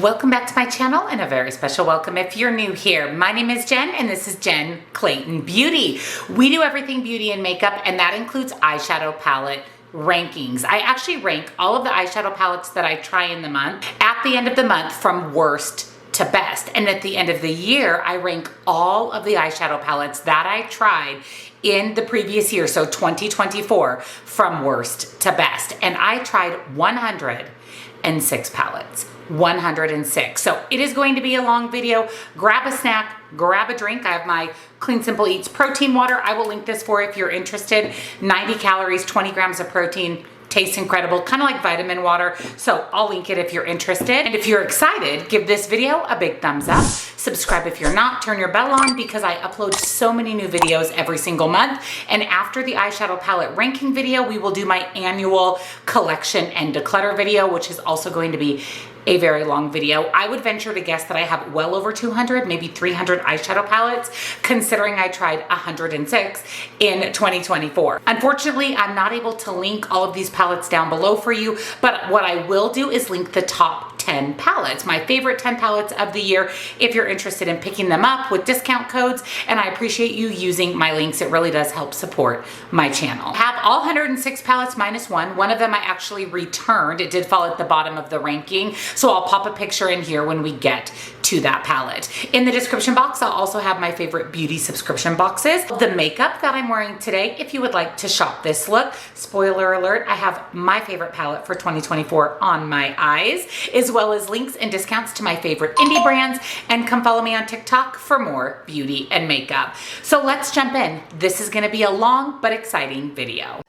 Welcome back to my channel and a very special welcome if you're new here. My name is Jen and this is Jen Clayton Beauty. We do everything beauty and makeup, and that includes eyeshadow palette rankings. I actually rank all of the eyeshadow palettes that I try in the month at the end of the month from worst to best. And at the end of the year, I rank all of the eyeshadow palettes that I tried in the previous year, so 2024, from worst to best. And I tried 106 palettes. 106. So it is going to be a long video. Grab a snack, grab a drink. I have my Clean Simple Eats protein water. I will link this for if you're interested. 90 calories, 20 grams of protein. Tastes incredible, kind of like vitamin water. So I'll link it if you're interested. And if you're excited, give this video a big thumbs up. Subscribe if you're not, turn your bell on because I upload so many new videos every single month. And after the eyeshadow palette ranking video, we will do my annual collection and declutter video, which is also going to be a very long video. I would venture to guess that I have well over 200, maybe 300 eyeshadow palettes, considering I tried 106 in 2024. Unfortunately, I'm not able to link all of these palettes down below for you, but what I will do is link the top 10 palettes, my favorite 10 palettes of the year, if you're interested in picking them up with discount codes, and I appreciate you using my links. It really does help support my channel. I have all 106 palettes minus one. One of them I actually returned. It did fall at the bottom of the ranking, so I'll pop a picture in here when we get to that palette. In the description box, I'll also have my favorite beauty subscription boxes. The makeup that I'm wearing today, if you would like to shop this look, spoiler alert, I have my favorite palette for 2024 on my eyes, as well as links and discounts to my favorite indie brands, and come follow me on TikTok for more beauty and makeup. So let's jump in. This is gonna be a long but exciting video.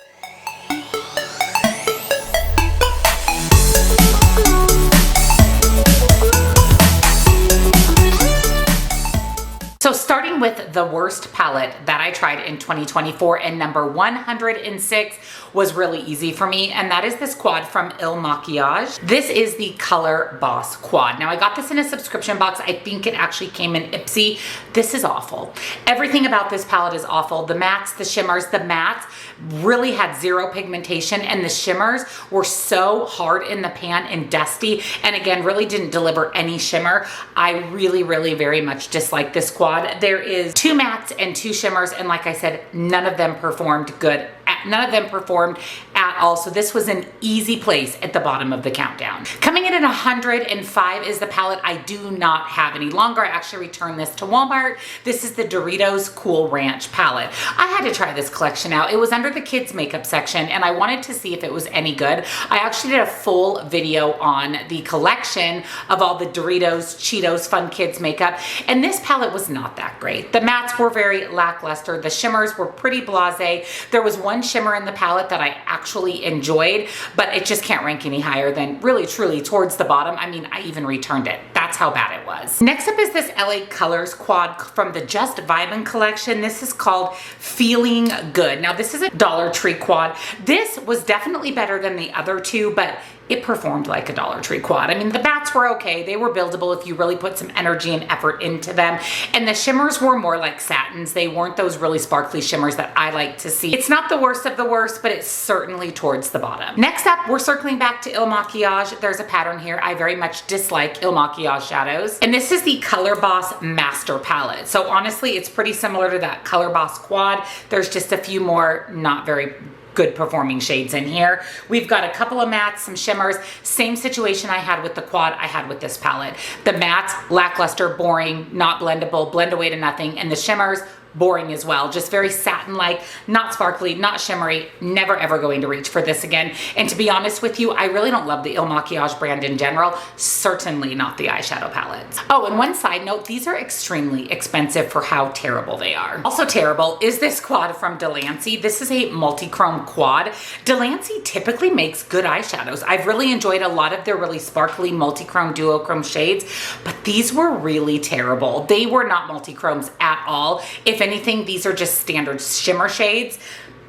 So starting with the worst palette that I tried in 2024, and number 106 was really easy for me, and that is this quad from Il Makiage. This is the Color Boss quad. Now I got this in a subscription box. I think it actually came in Ipsy. This is awful. Everything about this palette is awful. The mattes, the shimmers, the mattes really had zero pigmentation, and the shimmers were so hard in the pan and dusty, and again, really didn't deliver any shimmer. I really very much dislike this quad. There is two mattes and two shimmers, and like I said, none of them performed good. None of them performed at all. So this was an easy place at the bottom of the countdown. Coming in at 105 is the palette I do not have any longer. I actually returned this to Walmart. This is the Doritos Cool Ranch palette. I had to try this collection out. It was under the kids makeup section, and I wanted to see if it was any good. I actually did a full video on the collection of all the Doritos, Cheetos, Fun Kids makeup, and this palette was not that great. The mattes were very lackluster. The shimmers were pretty blasé. There was one shimmer in the palette that I actually enjoyed, but it just can't rank any higher than really truly towards the bottom. I mean, I even returned it. That's how bad it was. Next up is this LA Colors quad from the Just Vibin collection. This is called Feeling Good. Now this is a Dollar Tree quad. This was definitely better than the other two, but it performed like a Dollar Tree quad. I mean, the mattes were okay. They were buildable if you really put some energy and effort into them. And the shimmers were more like satins. They weren't those really sparkly shimmers that I like to see. It's not the worst of the worst, but it's certainly towards the bottom. Next up, we're circling back to Il Makiage. There's a pattern here. I very much dislike Il Makiage shadows. And this is the Color Boss Master palette. So honestly, it's pretty similar to that Color Boss quad. There's just a few more not very good performing shades in here. We've got a couple of mattes, some shimmers. Same situation I had with the quad I had with this palette. The mattes, lackluster, boring, not blendable, blend away to nothing, and the shimmers, boring as well. Just very satin-like, not sparkly, not shimmery. Never ever going to reach for this again. And to be honest with you, I really don't love the Il Makiage brand in general. Certainly not the eyeshadow palettes. Oh, and one side note, these are extremely expensive for how terrible they are. Also terrible is this quad from Delancey. This is a multi-chrome quad. Delancey typically makes good eyeshadows. I've really enjoyed a lot of their really sparkly multi-chrome duochrome shades, but these were really terrible. They were not multi-chromes at all. If anything, these are just standard shimmer shades.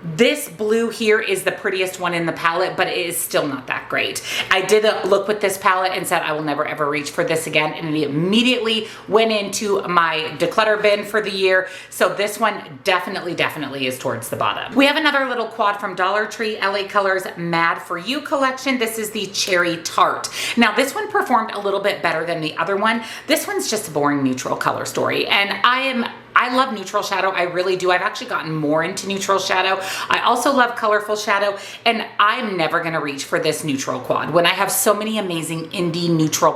This blue here is the prettiest one in the palette, but it is still not that great. I did a look with this palette and said I will never ever reach for this again, and it immediately went into my declutter bin for the year. So this one definitely is towards the bottom. We have another little quad from Dollar Tree, LA Colors Mad For You collection. This is the Cherry Tart. Now this one performed a little bit better than the other one. This one's just a boring neutral color story, and I love neutral shadow, I really do. I've actually gotten more into neutral shadow. I also love colorful shadow, and I'm never gonna reach for this neutral quad when I have so many amazing indie neutral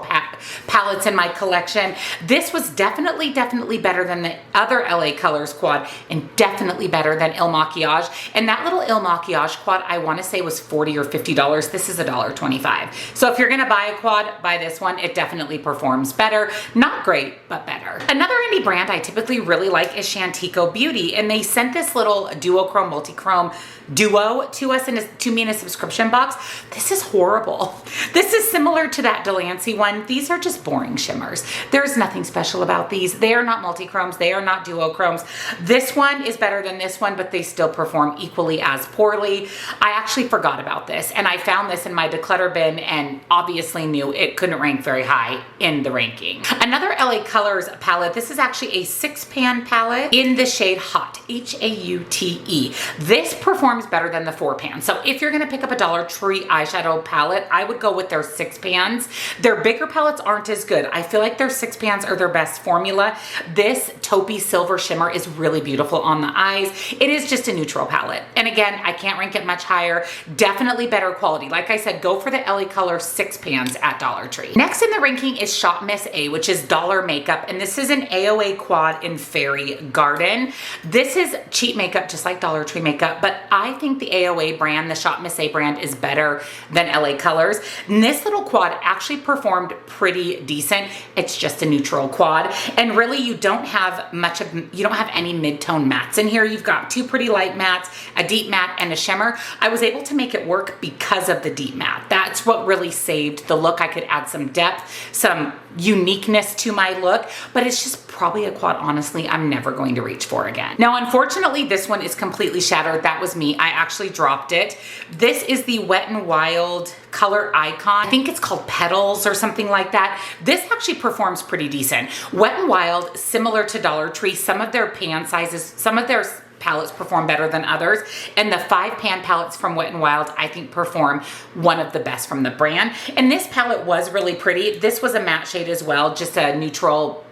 palettes in my collection. This was definitely better than the other LA Colors quad, and definitely better than Il Makiage. And that little Il Makiage quad, I wanna say was $40 or $50. This is $1.25. So if you're gonna buy a quad, buy this one. It definitely performs better. Not great, but better. Another indie brand I typically really like is Shantico Beauty, and they sent this little duochrome multi-chrome duo to us to me in a subscription box. This is horrible. This is similar to that Delancey one. These are just boring shimmers. There's nothing special about these. They are not multi-chromes. They are not duochromes. This one is better than this one, but they still perform equally as poorly. I actually forgot about this, and I found this in my declutter bin and obviously knew it couldn't rank very high in the ranking. Another LA Colors palette. This is actually a 6-pan palette in the shade Hot, H-A-U-T-E. This performs better than the 4-pan. So if you're gonna pick up a Dollar Tree eyeshadow palette, I would go with their 6-pans. Their bigger palettes aren't as good. I feel like their 6-pans are their best formula. This taupey silver shimmer is really beautiful on the eyes. It is just a neutral palette. And again, I can't rank it much higher. Definitely better quality. Like I said, go for the LA Color 6-pans at Dollar Tree. Next in the ranking is Shop Miss A, which is Dollar Makeup, and this is an AOA quad in Fairy Garden. This is cheap makeup, just like Dollar Tree makeup, but I think the AOA brand, the Shop Miss A brand, is better than LA Colors. And this little quad actually performed pretty decent. It's just a neutral quad, and really you don't have any mid-tone mattes in here. You've got 2 pretty light mattes, a deep matte, and a shimmer. I was able to make it work because of the deep matte. That's what really saved the look. I could add some depth, some uniqueness to my look, but it's just probably a quad, honestly, I'm never going to reach for again. Now, unfortunately, this one is completely shattered. That was me. I actually dropped it. This is the Wet n Wild Color Icon. I think it's called Petals or something like that. This actually performs pretty decent. Wet n Wild, similar to Dollar Tree, some of their pan sizes, some of their palettes perform better than others, and the 5-pan palettes from Wet n Wild I think perform one of the best from the brand. And this palette was really pretty. This was a matte shade as well, just a neutral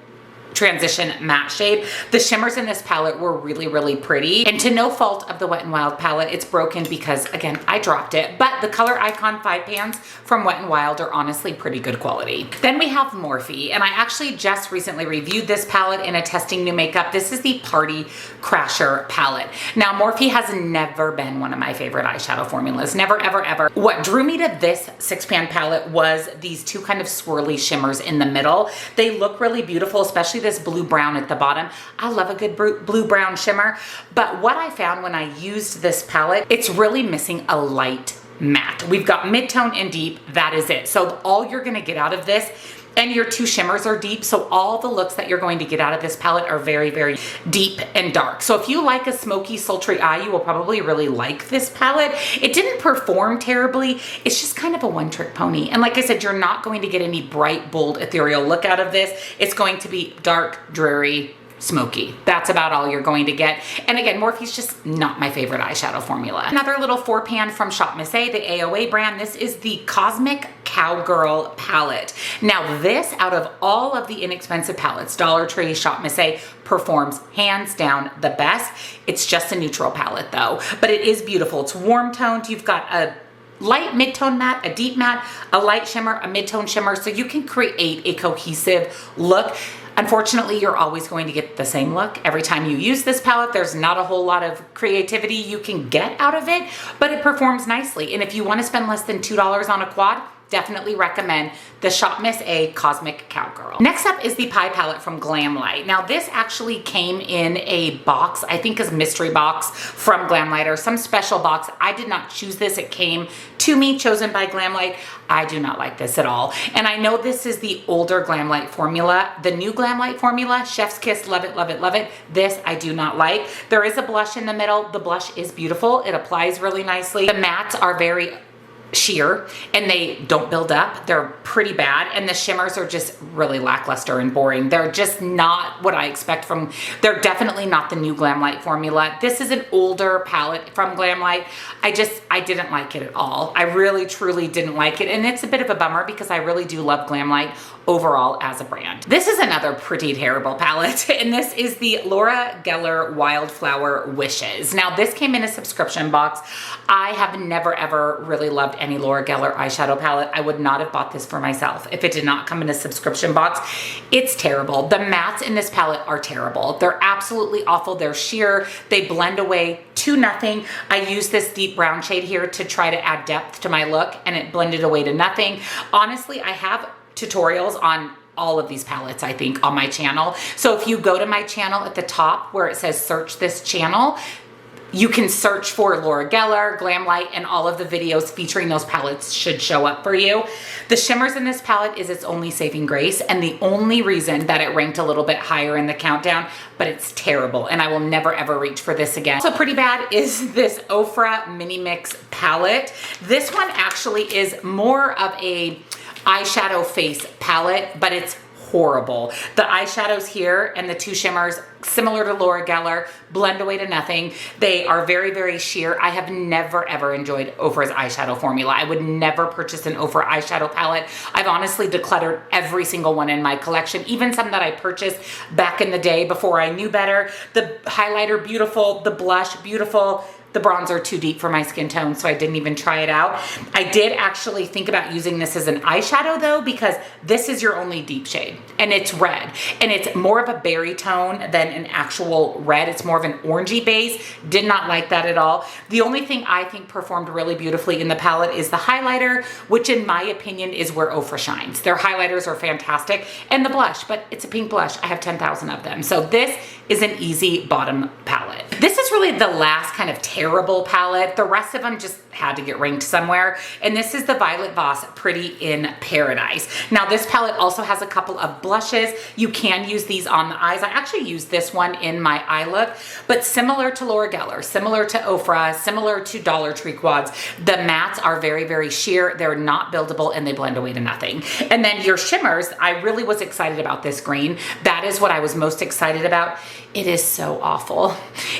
transition matte shade. The shimmers in this palette were really pretty, and to no fault of the Wet n Wild palette, it's broken because, again, I dropped it. But the Color Icon 5-pans from Wet n Wild are honestly pretty good quality. Then we have Morphe, and I actually just recently reviewed this palette in a Testing New Makeup. This is the Party Crasher palette. Now, Morphe has never been one of my favorite eyeshadow formulas. Never, ever. What drew me to this 6-pan palette was these 2 kind of swirly shimmers in the middle. They look really beautiful, especially this blue-brown at the bottom. I love a good blue-brown shimmer, but what I found when I used this palette, it's really missing a light matte. We've got mid-tone and deep, that is it. So all you're gonna get out of this, and your 2 shimmers are deep, so all the looks that you're going to get out of this palette are very deep and dark. So if you like a smoky, sultry eye, you will probably really like this palette. It didn't perform terribly. It's just kind of a one-trick pony. And like I said, you're not going to get any bright, bold, ethereal look out of this. It's going to be dark, dreary, smoky. That's about all you're going to get. And again, Morphe's just not my favorite eyeshadow formula. Another little 4-pan from Shop Miss A, the AOA brand. This is the Cosmic Cowgirl palette. Now this, out of all of the inexpensive palettes, Dollar Tree, Shop Miss A, performs hands down the best. It's just a neutral palette though, but it is beautiful. It's warm toned. You've got a light mid-tone matte, a deep matte, a light shimmer, a mid-tone shimmer, so you can create a cohesive look. Unfortunately, you're always going to get the same look every time you use this palette. There's not a whole lot of creativity you can get out of it, but it performs nicely. And if you want to spend less than $2 on a quad, definitely recommend the Shop Miss A Cosmic Cowgirl. Next up is the Pie palette from Glamlight. Now this actually came in a box, I think is a mystery box from Glamlight or some special box. I did not choose this. It came to me, chosen by Glamlight. I do not like this at all. And I know this is the older Glamlight formula. The new Glamlight formula, Chef's Kiss, love it, love it, love it. This I do not like. There is a blush in the middle. The blush is beautiful. It applies really nicely. The mattes are very sheer and they don't build up. They're pretty bad, and the shimmers are just really lackluster and boring. They're just not what I expect from, they're definitely not the new Glamlight formula. This is an older palette from Glamlight. I didn't like it at all. I really truly didn't like it, and it's a bit of a bummer because I really do love Glamlight overall as a brand. This is another pretty terrible palette, and this is the Laura Geller Wildflower Wishes. Now this came in a subscription box. I have never ever really loved any Laura Geller eyeshadow palette. I would not have bought this for myself if it did not come in a subscription box. It's terrible. The mattes in this palette are terrible. They're absolutely awful. They're sheer. They blend away to nothing. I used this deep brown shade here to try to add depth to my look, and it blended away to nothing. Honestly, I have tutorials on all of these palettes, I think, on my channel. So if you go to my channel at the top where it says search this channel, you can search for Laura Geller, Glamlight, and all of the videos featuring those palettes should show up for you. The shimmers in this palette is its only saving grace, and the only reason that it ranked a little bit higher in the countdown, but it's terrible, and I will never ever reach for this again. So pretty bad is this Ofra Mini Mix palette. This one actually is more of a eyeshadow face palette, but it's horrible. The eyeshadows here and the two shimmers, similar to Laura Geller, blend away to nothing. They are very, very sheer. I have never ever enjoyed Ofra's eyeshadow formula. I would never purchase an Ofra eyeshadow palette. I've honestly decluttered every single one in my collection, even some that I purchased back in the day before I knew better. The highlighter, beautiful. The blush, beautiful. The bronzer too deep for my skin tone, so I didn't even try it out. I did actually think about using this as an eyeshadow though, because this is your only deep shade, and it's red, and it's more of a berry tone than an actual red. It's more of an orangey base. Did not like that at all. The only thing I think performed really beautifully in the palette is the highlighter, which in my opinion is where Ofra shines. Their highlighters are fantastic, and the blush, but it's a pink blush. I have 10,000 of them, so this is an easy bottom palette. This is really the last kind of terrible palette. The rest of them just had to get ranked somewhere. And this is the Violet Voss Pretty in Paradise. Now this palette also has a couple of blushes. You can use these on the eyes. I actually used this one in my eye look, but similar to Laura Geller, similar to Ofra, similar to Dollar Tree quads, the mattes are very, very sheer. They're not buildable, and they blend away to nothing. And then your shimmers, I really was excited about this green. That is what I was most excited about. It is so awful.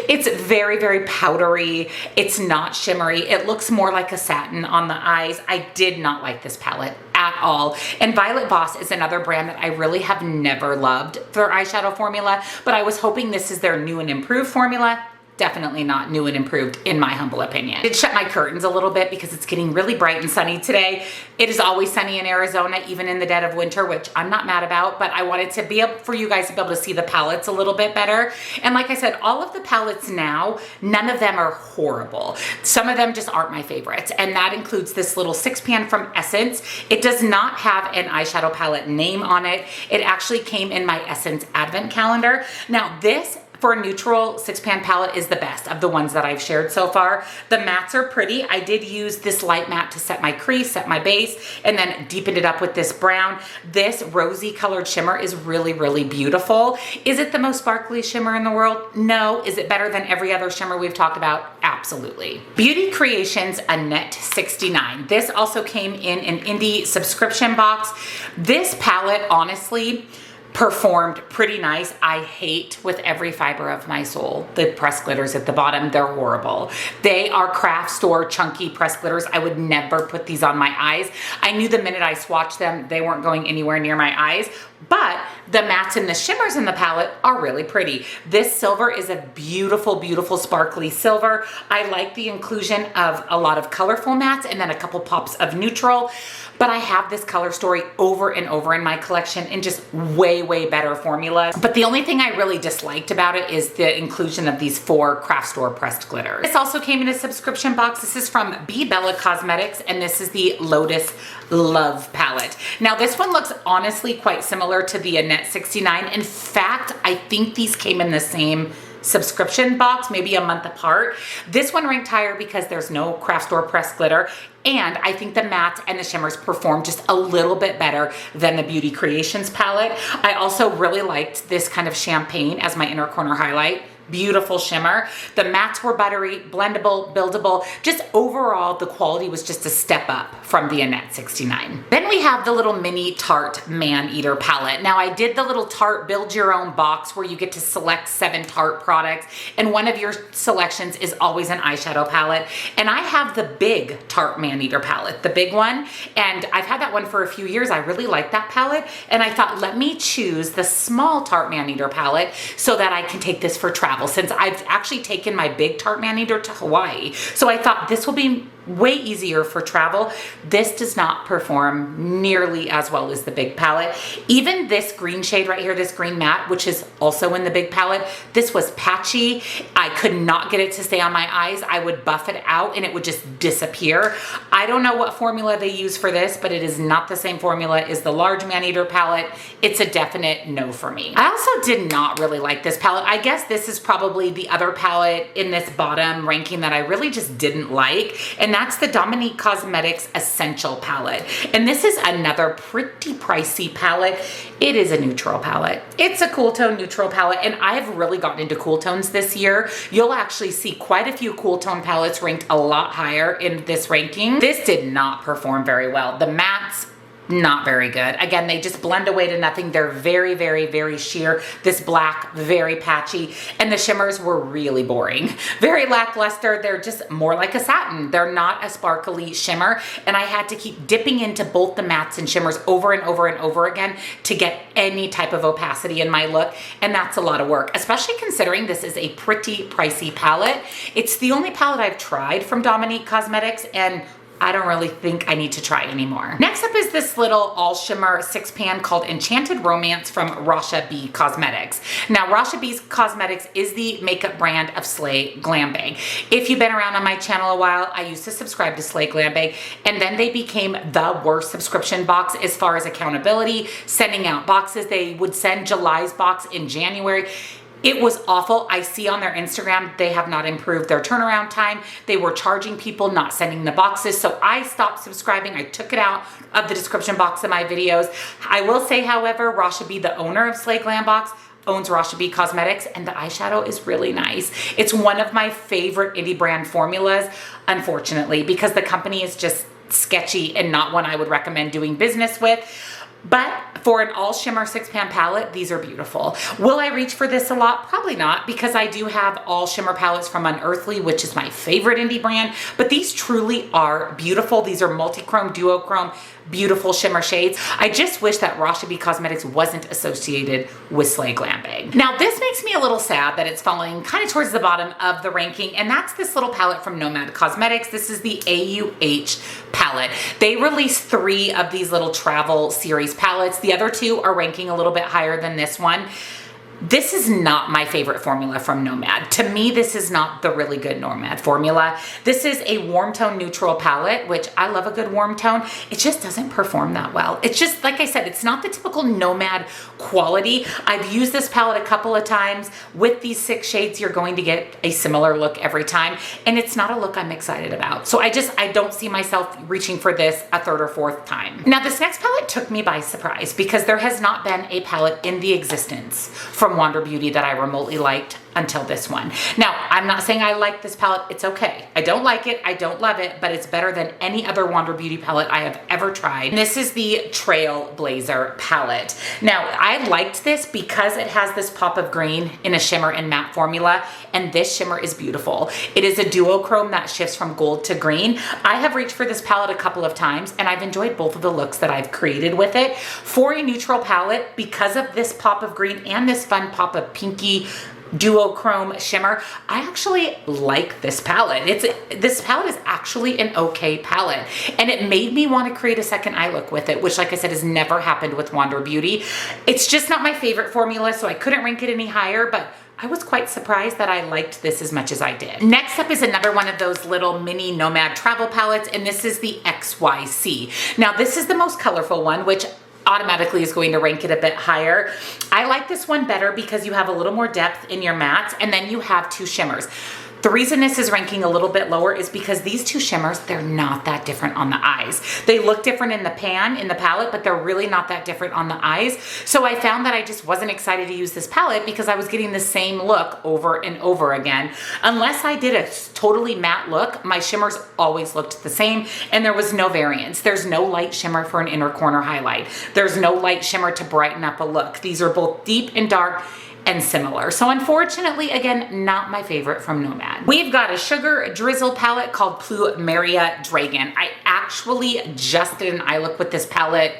It's very, very powdery. It's not shimmery. It looks more like a satin on the eyes. I did not like this palette at all. And Violet Voss is another brand that I really have never loved for eyeshadow formula, but I was hoping this is their new and improved formula. Definitely not new and improved in my humble opinion. I did shut my curtains a little bit because it's getting really bright and sunny today. It is always sunny in Arizona, even in the dead of winter, which I'm not mad about, but I wanted to be able for you guys to be able to see the palettes a little bit better. And like I said, all of the palettes now, none of them are horrible. Some of them just aren't my favorites, and that includes this little 6-pan from Essence. It does not have an eyeshadow palette name on it. It actually came in my Essence advent calendar. Now this, for a neutral 6-pan palette, is the best of the ones that I've shared so far. The mattes are pretty. I did use this light matte to set my crease, set my base, and then deepened it up with this brown. This rosy colored shimmer is really, really beautiful. Is it the most sparkly shimmer in the world? No. Is it better than every other shimmer we've talked about? Absolutely. Beauty Creations Annette 69. This also came in an indie subscription box. This palette, honestly, performed pretty nice. I hate with every fiber of my soul the pressed glitters at the bottom. They're horrible. They are craft store chunky pressed glitters. I would never put these on my eyes. I knew the minute I swatched them, they weren't going anywhere near my eyes, but The mattes and the shimmers in the palette are really pretty. This silver is a beautiful, beautiful sparkly silver. I like the inclusion of a lot of colorful mattes and then a couple pops of neutral. But I have this color story over and over in my collection in just way, way better formulas. But the only thing I really disliked about it is the inclusion of these 4 craft store pressed glitters. This also came in a subscription box. This is from B Bella Cosmetics, and this is the Lotus Love palette. Now this one looks honestly quite similar to the Annette 69. In fact, I think these came in the same subscription box, maybe a month apart. This one ranked higher because there's no craft store pressed glitter, and I think the mattes and the shimmers perform just a little bit better than the Beauty Creations palette. I also really liked this kind of champagne as my inner corner highlight. Beautiful shimmer. The mattes were buttery, blendable, buildable. Just overall, the quality was just a step up from the Annette 69. Then we have the little mini Tarte Man Eater palette. Now I did the little Tarte build your own box where you get to select 7 Tarte products, and one of your selections is always an eyeshadow palette. And I have the big Tarte Man Eater palette, the big one, and I've had that one for a few years. I really like that palette, and I thought, let me choose the small Tarte Man Eater palette so that I can take this for travel, since I've actually taken my big Tarte Man Eater to Hawaii. So I thought this will be way easier for travel. This does not perform nearly as well as the big palette. Even this green shade right here, this green matte, which is also in the big palette, this was patchy. I could not get it to stay on my eyes. I would buff it out and it would just disappear. I don't know what formula they use for this, but it is not the same formula as the large Man Eater palette. It's a definite no for me. I also did not really like this palette. I guess this is probably the other palette in this bottom ranking that I really just didn't like, and that's the Dominique Cosmetics Essential palette. And this is another pretty pricey palette. It is a neutral palette. It's a cool tone neutral palette, and I've really gotten into cool tones this year. You'll actually see quite a few cool tone palettes ranked a lot higher in this ranking. This did not perform very well. The mattes, not very good. Again, they just blend away to nothing. They're very, very, very sheer. This black, very patchy, and the shimmers were really boring. Very lackluster. They're just more like a satin. They're not a sparkly shimmer, and I had to keep dipping into both the mattes and shimmers over and over and over again to get any type of opacity in my look, and that's a lot of work, especially considering this is a pretty pricey palette. It's the only palette I've tried from Dominique Cosmetics, and I don't really think I need to try anymore. Next up is this little all shimmer 6-pan called Enchanted Romance from Rasha B Cosmetics. Now, Rasha B Cosmetics is the makeup brand of Slay Glam Bag. If you've been around on my channel a while, I used to subscribe to Slay Glam Bag, and then they became the worst subscription box as far as accountability, sending out boxes. They would send July's box in January. It was awful. I see on their Instagram, they have not improved their turnaround time. They were charging people, not sending the boxes. So I stopped subscribing. I took it out of the description box of my videos. I will say, however, Rasha B, the owner of Slay Glam Box, owns Rasha B Cosmetics, and the eyeshadow is really nice. It's one of my favorite indie brand formulas, unfortunately, because the company is just sketchy and not one I would recommend doing business with. But for an all shimmer 6-pan palette, these are beautiful. Will I reach for this a lot? Probably not, because I do have all shimmer palettes from Unearthly, which is my favorite indie brand, but these truly are beautiful. These are multi-chrome, duochrome, beautiful shimmer shades. I just wish that Rasha B Cosmetics wasn't associated with Slay Glam Bag. Now, this makes me a little sad that it's falling kind of towards the bottom of the ranking, and that's this little palette from Nomad Cosmetics. This is the AUH palette. They released 3 of these little travel series palettes. The other 2 are ranking a little bit higher than this one. This is not my favorite formula from Nomad. To me, this is not the really good Nomad formula. This is a warm tone neutral palette, which I love a good warm tone. It just doesn't perform that well. It's just, like I said, it's not the typical Nomad quality. I've used this palette a couple of times. With these 6 shades, you're going to get a similar look every time, and it's not a look I'm excited about. So I don't see myself reaching for this a 3rd or 4th time. Now, this next palette took me by surprise because there has not been a palette in the existence from from Wander Beauty that I remotely liked until this one. Now, I'm not saying I like this palette. It's okay. I don't like it. I don't love it, but it's better than any other Wander Beauty palette I have ever tried. And this is the Trailblazer palette. Now, I liked this because it has this pop of green in a shimmer and matte formula, and this shimmer is beautiful. It is a duochrome that shifts from gold to green. I have reached for this palette a couple of times, and I've enjoyed both of the looks that I've created with it. For a neutral palette, because of this pop of green and this fun pop of pinky duochrome shimmer, I actually like this palette. This palette is actually an okay palette, and it made me want to create a second eye look with it, which, like I said, has never happened with Wander Beauty. It's just not my favorite formula, so I couldn't rank it any higher, but I was quite surprised that I liked this as much as I did. Next up is another one of those little mini nomad travel palettes, and this is the XYC. Now, this is the most colorful one, which automatically is going to rank it a bit higher. I like this one better because you have a little more depth in your mattes, and then you have two shimmers. The reason this is ranking a little bit lower is because these two shimmers, they're not that different on the eyes. They look different in the pan, in the palette, but they're really not that different on the eyes. So I found that I just wasn't excited to use this palette because I was getting the same look over and over again. Unless I did a totally matte look, my shimmers always looked the same, and there was no variance. There's no light shimmer for an inner corner highlight. There's no light shimmer to brighten up a look. These are both deep and dark and similar. So unfortunately, again, not my favorite from Nomad. We've got a sugar drizzle palette called Plumeria Dragon. I actually just did an eye look with this palette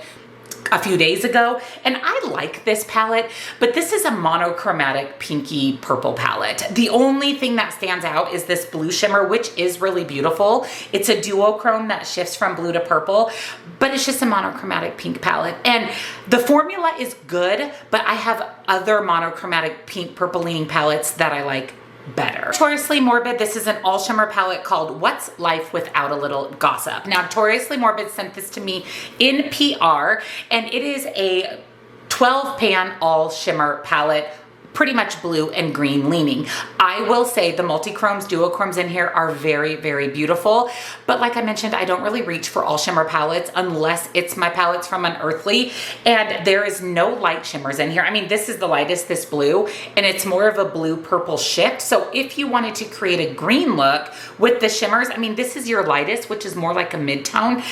a few days ago, and I like this palette, but this is a monochromatic pinky purple palette. The only thing that stands out is this blue shimmer, which is really beautiful. It's a duochrome that shifts from blue to purple, but it's just a monochromatic pink palette. And the formula is good, but I have other monochromatic pink purple leaning palettes that I like better. Notoriously Morbid, this is an all shimmer palette called What's Life Without a Little Gossip. Now, Notoriously Morbid sent this to me in PR, and it is a 12 pan all shimmer palette, pretty much blue and green leaning. I will say the multi-chromes, duochromes in here are very, very beautiful. But like I mentioned, I don't really reach for all shimmer palettes unless it's my palettes from Unearthly, and there is no light shimmers in here. I mean, this is the lightest, this blue, and it's more of a blue purple shift. So if you wanted to create a green look with the shimmers, I mean, this is your lightest, which is more like a mid-tone.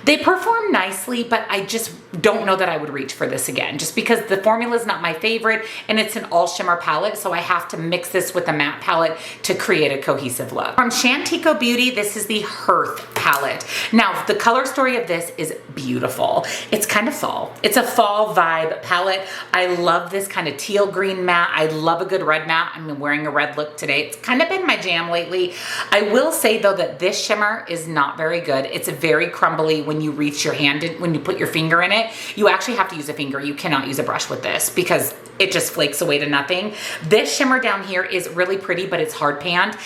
They perform nicely, but I just don't know that I would reach for this again, just because the formula is not my favorite, and it's an all shimmer palette, so I have to mix this with a matte palette to create a cohesive look. From Shantico Beauty, this is the Hearth palette. Now, the color story of this is beautiful. It's kind of fall. It's a fall vibe palette. I love this kind of teal green matte. I love a good red matte. I'm wearing a red look today. It's kind of been my jam lately. I will say though that this shimmer is not very good. It's very crumbly when you reach your hand in, when you put your finger in it. You actually have to use a finger. You cannot use a brush with this because it just flakes away to nothing. This shimmer down here is really pretty, but it's hard panned.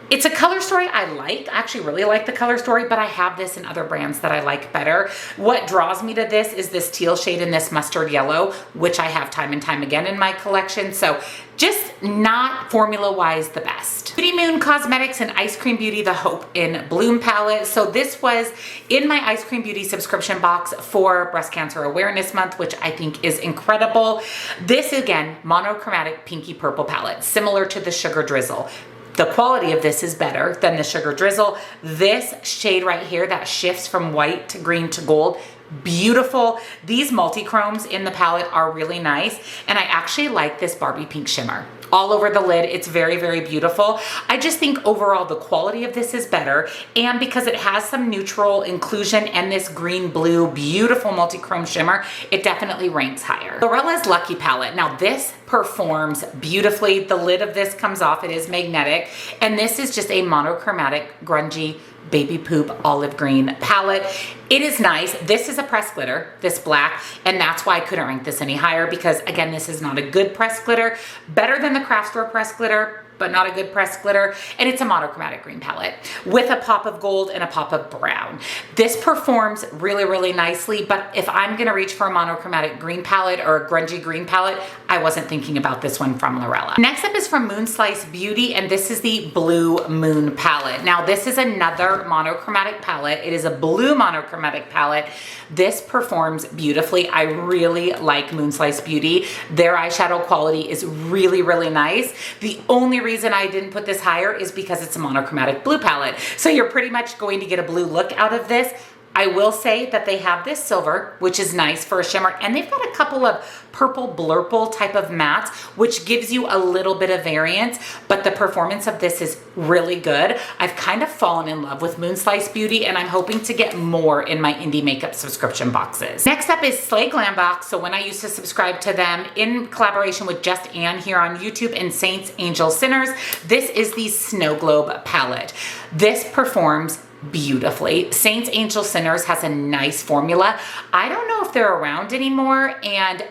It's a color story I like. I actually really like the color story, but I have this in other brands that I like better. What draws me to this is this teal shade and this mustard yellow, which I have time and time again in my collection. So just not formula-wise the best. Beauty Moon Cosmetics and Ice Cream Beauty, the Hope in Bloom palette. So this was in my Ice Cream Beauty subscription box for Breast Cancer Awareness Month, which I think is incredible. This, again, monochromatic pinky purple palette, similar to the Sugar Drizzle. The quality of this is better than the Sugar Drizzle. This shade right here that shifts from white to green to gold, beautiful. These multi-chromes in the palette are really nice, and I actually like this Barbie pink shimmer. All over the lid, it's very, very beautiful. I just think overall the quality of this is better, and because it has some neutral inclusion and this green blue beautiful multi-chrome shimmer, it definitely ranks higher. Lorella's Lucky palette. Now this performs beautifully. The lid of this comes off, it is magnetic, and this is just a monochromatic grungy baby poop olive green palette. It is nice. This is a pressed glitter, this black, and that's why I couldn't rank this any higher because again, this is not a good pressed glitter. Better than the craft store pressed glitter, but not a good pressed glitter. And it's a monochromatic green palette with a pop of gold and a pop of brown. This performs really, really nicely, but if I'm gonna reach for a monochromatic green palette or a grungy green palette, I wasn't thinking about this one from Lorella. Next up is from Moonslice Beauty, and this is the Blue Moon palette. Now, this is another monochromatic palette. It is a blue monochromatic palette. This performs beautifully. I really like Moonslice Beauty. Their eyeshadow quality is really, really nice. The only reason I didn't put this higher is because it's a monochromatic blue palette. So you're pretty much going to get a blue look out of this. I will say that they have this silver, which is nice for a shimmer, and they've got a couple of purple blurple type of mattes, which gives you a little bit of variance, but the performance of this is really good. I've kind of fallen in love with Moonslice Beauty, and I'm hoping to get more in my indie makeup subscription boxes. Next up is Slay Glam Box. So when I used to subscribe to them in collaboration with Just Anne here on YouTube and Saints, Angels, Sinners, this is the Snow Globe palette. This performs beautifully. Saints, Angels, Sinners has a nice formula. I don't know if they're around anymore, and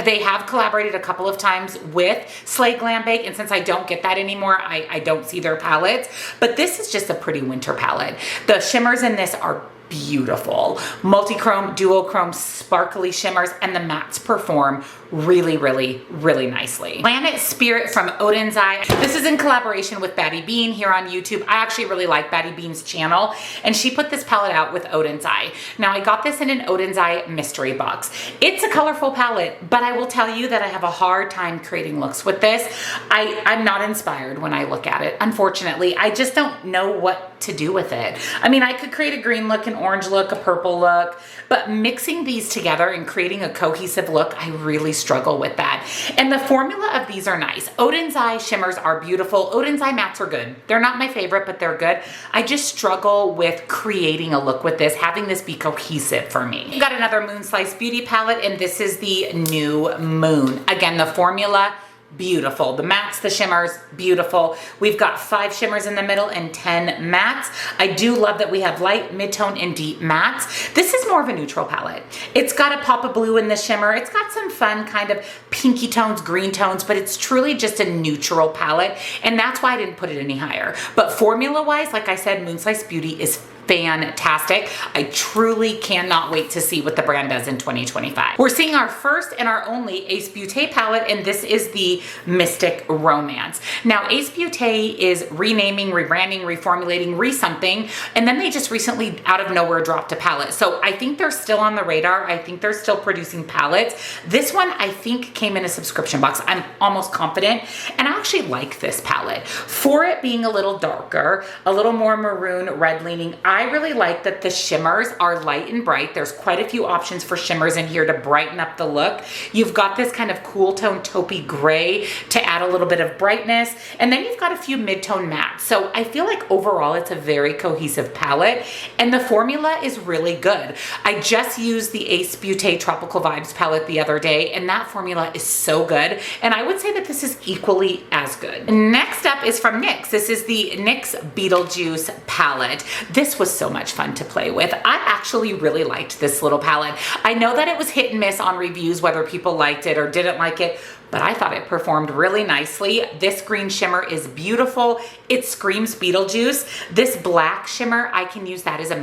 they have collaborated a couple of times with Slay Glam Bake, and since I don't get that anymore, I don't see their palettes, but this is just a pretty winter palette. The shimmers in this are beautiful. Multi-chrome, duochrome, sparkly shimmers, and the mattes perform really, really, really nicely. Planet Spirit from Odin's Eye. This is in collaboration with Batty Bean here on YouTube. I actually really like Batty Bean's channel, and she put this palette out with Odin's Eye. Now, I got this in an Odin's Eye mystery box. It's a colorful palette, but I will tell you that I have a hard time creating looks with this. I'm not inspired when I look at it, unfortunately. I just don't know what to do with it. I mean, I could create a green look, an orange look, a purple look, but mixing these together and creating a cohesive look, I really struggle with that. And the formula of these are nice. Odin's Eye shimmers are beautiful. Odin's Eye mattes are good. They're not my favorite, but they're good. I just struggle with creating a look with this, having this be cohesive for me. We've got another Moonslice Beauty palette, and this is the New Moon. Again, the formula, beautiful. The mattes, the shimmers, beautiful. We've got 5 shimmers in the middle and 10 mattes. I do love that we have light, mid-tone, and deep mattes. This is more of a neutral palette. It's got a pop of blue in the shimmer. It's got some fun kind of pinky tones, green tones, but it's truly just a neutral palette, and that's why I didn't put it any higher. But formula-wise, like I said, Moonslice Beauty is fantastic. I truly cannot wait to see what the brand does in 2025. We're seeing our first and our only Ace Beauté palette, and this is the Mystic Romance. Now, Ace Beauté is renaming, rebranding, reformulating, re-something, and then they just recently out of nowhere dropped a palette. So I think they're still on the radar. I think they're still producing palettes. This one I think came in a subscription box. I'm almost confident, and I actually like this palette. For it being a little darker, a little more maroon, red leaning, I really like that the shimmers are light and bright. There's quite a few options for shimmers in here to brighten up the look. You've got this kind of cool tone taupey gray to add a little bit of brightness, and then you've got a few mid-tone mattes. So I feel like overall it's a very cohesive palette, and the formula is really good. I just used the Ace Beauté Tropical Vibes palette the other day, and that formula is so good, and I would say that this is equally as good. Next up is from NYX. This is the NYX Beetlejuice palette. This was so much fun to play with. I actually really liked this little palette. I know that it was hit and miss on reviews whether people liked it or didn't like it, but I thought it performed really nicely. This green shimmer is beautiful. It screams Beetlejuice. This black shimmer, I can use that as a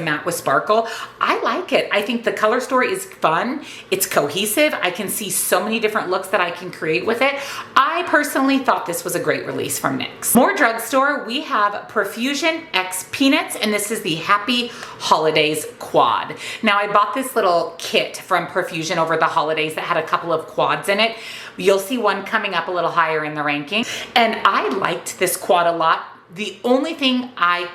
matte with sparkle. I like it. I think the color story is fun. It's cohesive. I can see so many different looks that I can create with it. I personally thought this was a great release from NYX. More drugstore, we have Profusion X Peanuts, and this is the Happy Holidays quad. Now, I bought this little kit from Profusion over the holidays that had a couple of quads in it. You'll see one coming up a little higher in the ranking, and I liked this quad a lot. The only thing I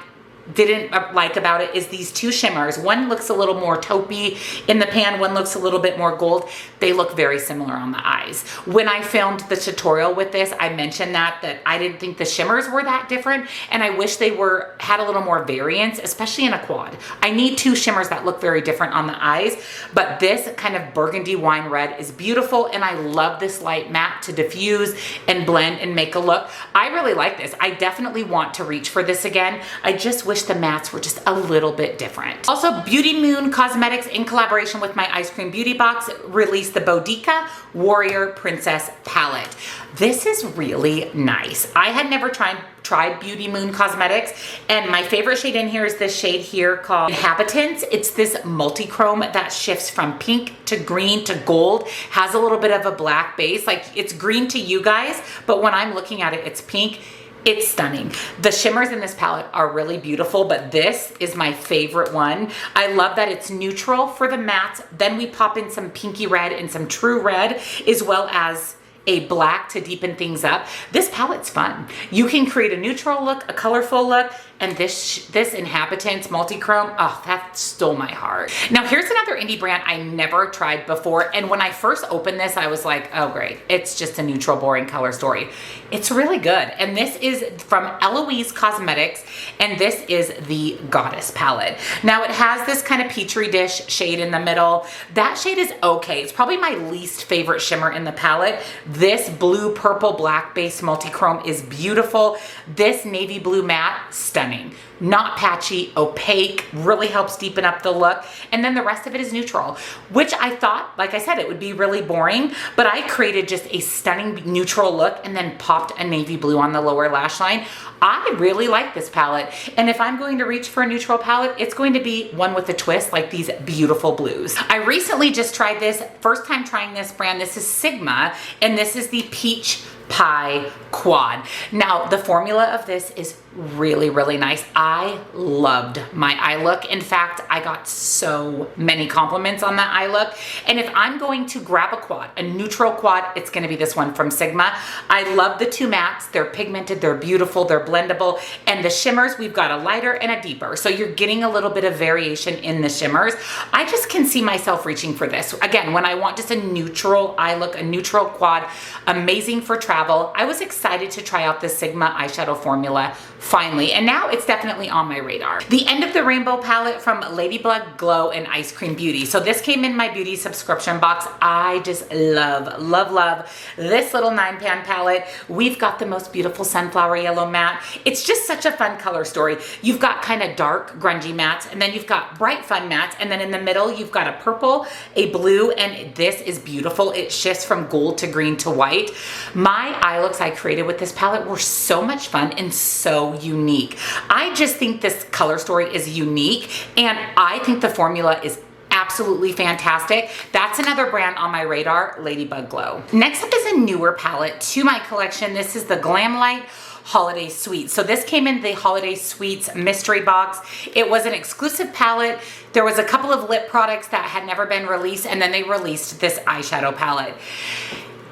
didn't like about it is these two shimmers. One looks a little more taupey in the pan, one looks a little bit more gold. They look very similar on the eyes. When I filmed the tutorial with this, I mentioned that I didn't think the shimmers were that different, and I wish they had a little more variance, especially in a quad. I need two shimmers that look very different on the eyes, but this kind of burgundy wine red is beautiful, and I love this light matte to diffuse and blend and make a look. I really like this. I definitely want to reach for this again. I just wish wish the mattes were just a little bit different. Also, Beauty Moon Cosmetics, in collaboration with my Ice Cream Beauty Box, released the Boudica Warrior Princess Palette. This is really nice. I had never tried Beauty Moon Cosmetics, and my favorite shade in here is this shade here called Inhabitants. It's this multi-chrome that shifts from pink to green to gold, has a little bit of a black base. Like, it's green to you guys, but when I'm looking at it, it's pink. It's stunning. The shimmers in this palette are really beautiful, but this is my favorite one. I love that it's neutral for the mattes. Then we pop in some pinky red and some true red, as well as a black to deepen things up. This palette's fun. You can create a neutral look, a colorful look, and this Inhabitants multi-chrome, oh, that stole my heart. Now here's another indie brand I never tried before, and when I first opened this, I was like, oh great, it's just a neutral, boring color story. It's really good, and this is from Eloise Cosmetics, and this is the Goddess palette. Now it has this kind of Petri dish shade in the middle. That shade is okay. It's probably my least favorite shimmer in the palette. This blue, purple, black base multi-chrome is beautiful. This navy blue matte, stunning. Not patchy, opaque, really helps deepen up the look. And then the rest of it is neutral, which I thought, like I said, it would be really boring, but I created just a stunning neutral look and then popped a navy blue on the lower lash line. I really like this palette. And if I'm going to reach for a neutral palette, it's going to be one with a twist, like these beautiful blues. I recently just tried this, first time trying this brand. This is Sigma, and this is the Peach Pie Quad. Now, the formula of this is really, really nice. I loved my eye look. In fact, I got so many compliments on that eye look. And if I'm going to grab a quad, a neutral quad, it's gonna be this one from Sigma. I love the two mattes. They're pigmented, they're beautiful, they're blendable. And the shimmers, we've got a lighter and a deeper. So you're getting a little bit of variation in the shimmers. I just can see myself reaching for this. Again, when I want just a neutral eye look, a neutral quad, amazing for travel. I was excited to try out this Sigma eyeshadow formula finally, and now it's definitely on my radar. The End of the Rainbow palette from Ladybug Glow and Ice Cream Beauty. So this came in my beauty subscription box. I just love, love, love this little 9-pan palette. We've got the most beautiful sunflower yellow matte. It's just such a fun color story. You've got kind of dark, grungy mattes, and then you've got bright, fun mattes, and then in the middle, you've got a purple, a blue, and this is beautiful. It shifts from gold to green to white. My eye looks I created with this palette were so much fun and so unique. I just think this color story is unique, and I think the formula is absolutely fantastic. That's another brand on my radar, Ladybug Glow. Next up is a newer palette to my collection. This is the Glamlight Holiday Suites. So this came in the Holiday Suites mystery box. It was an exclusive palette. There was a couple of lip products that had never been released, and then they released this eyeshadow palette.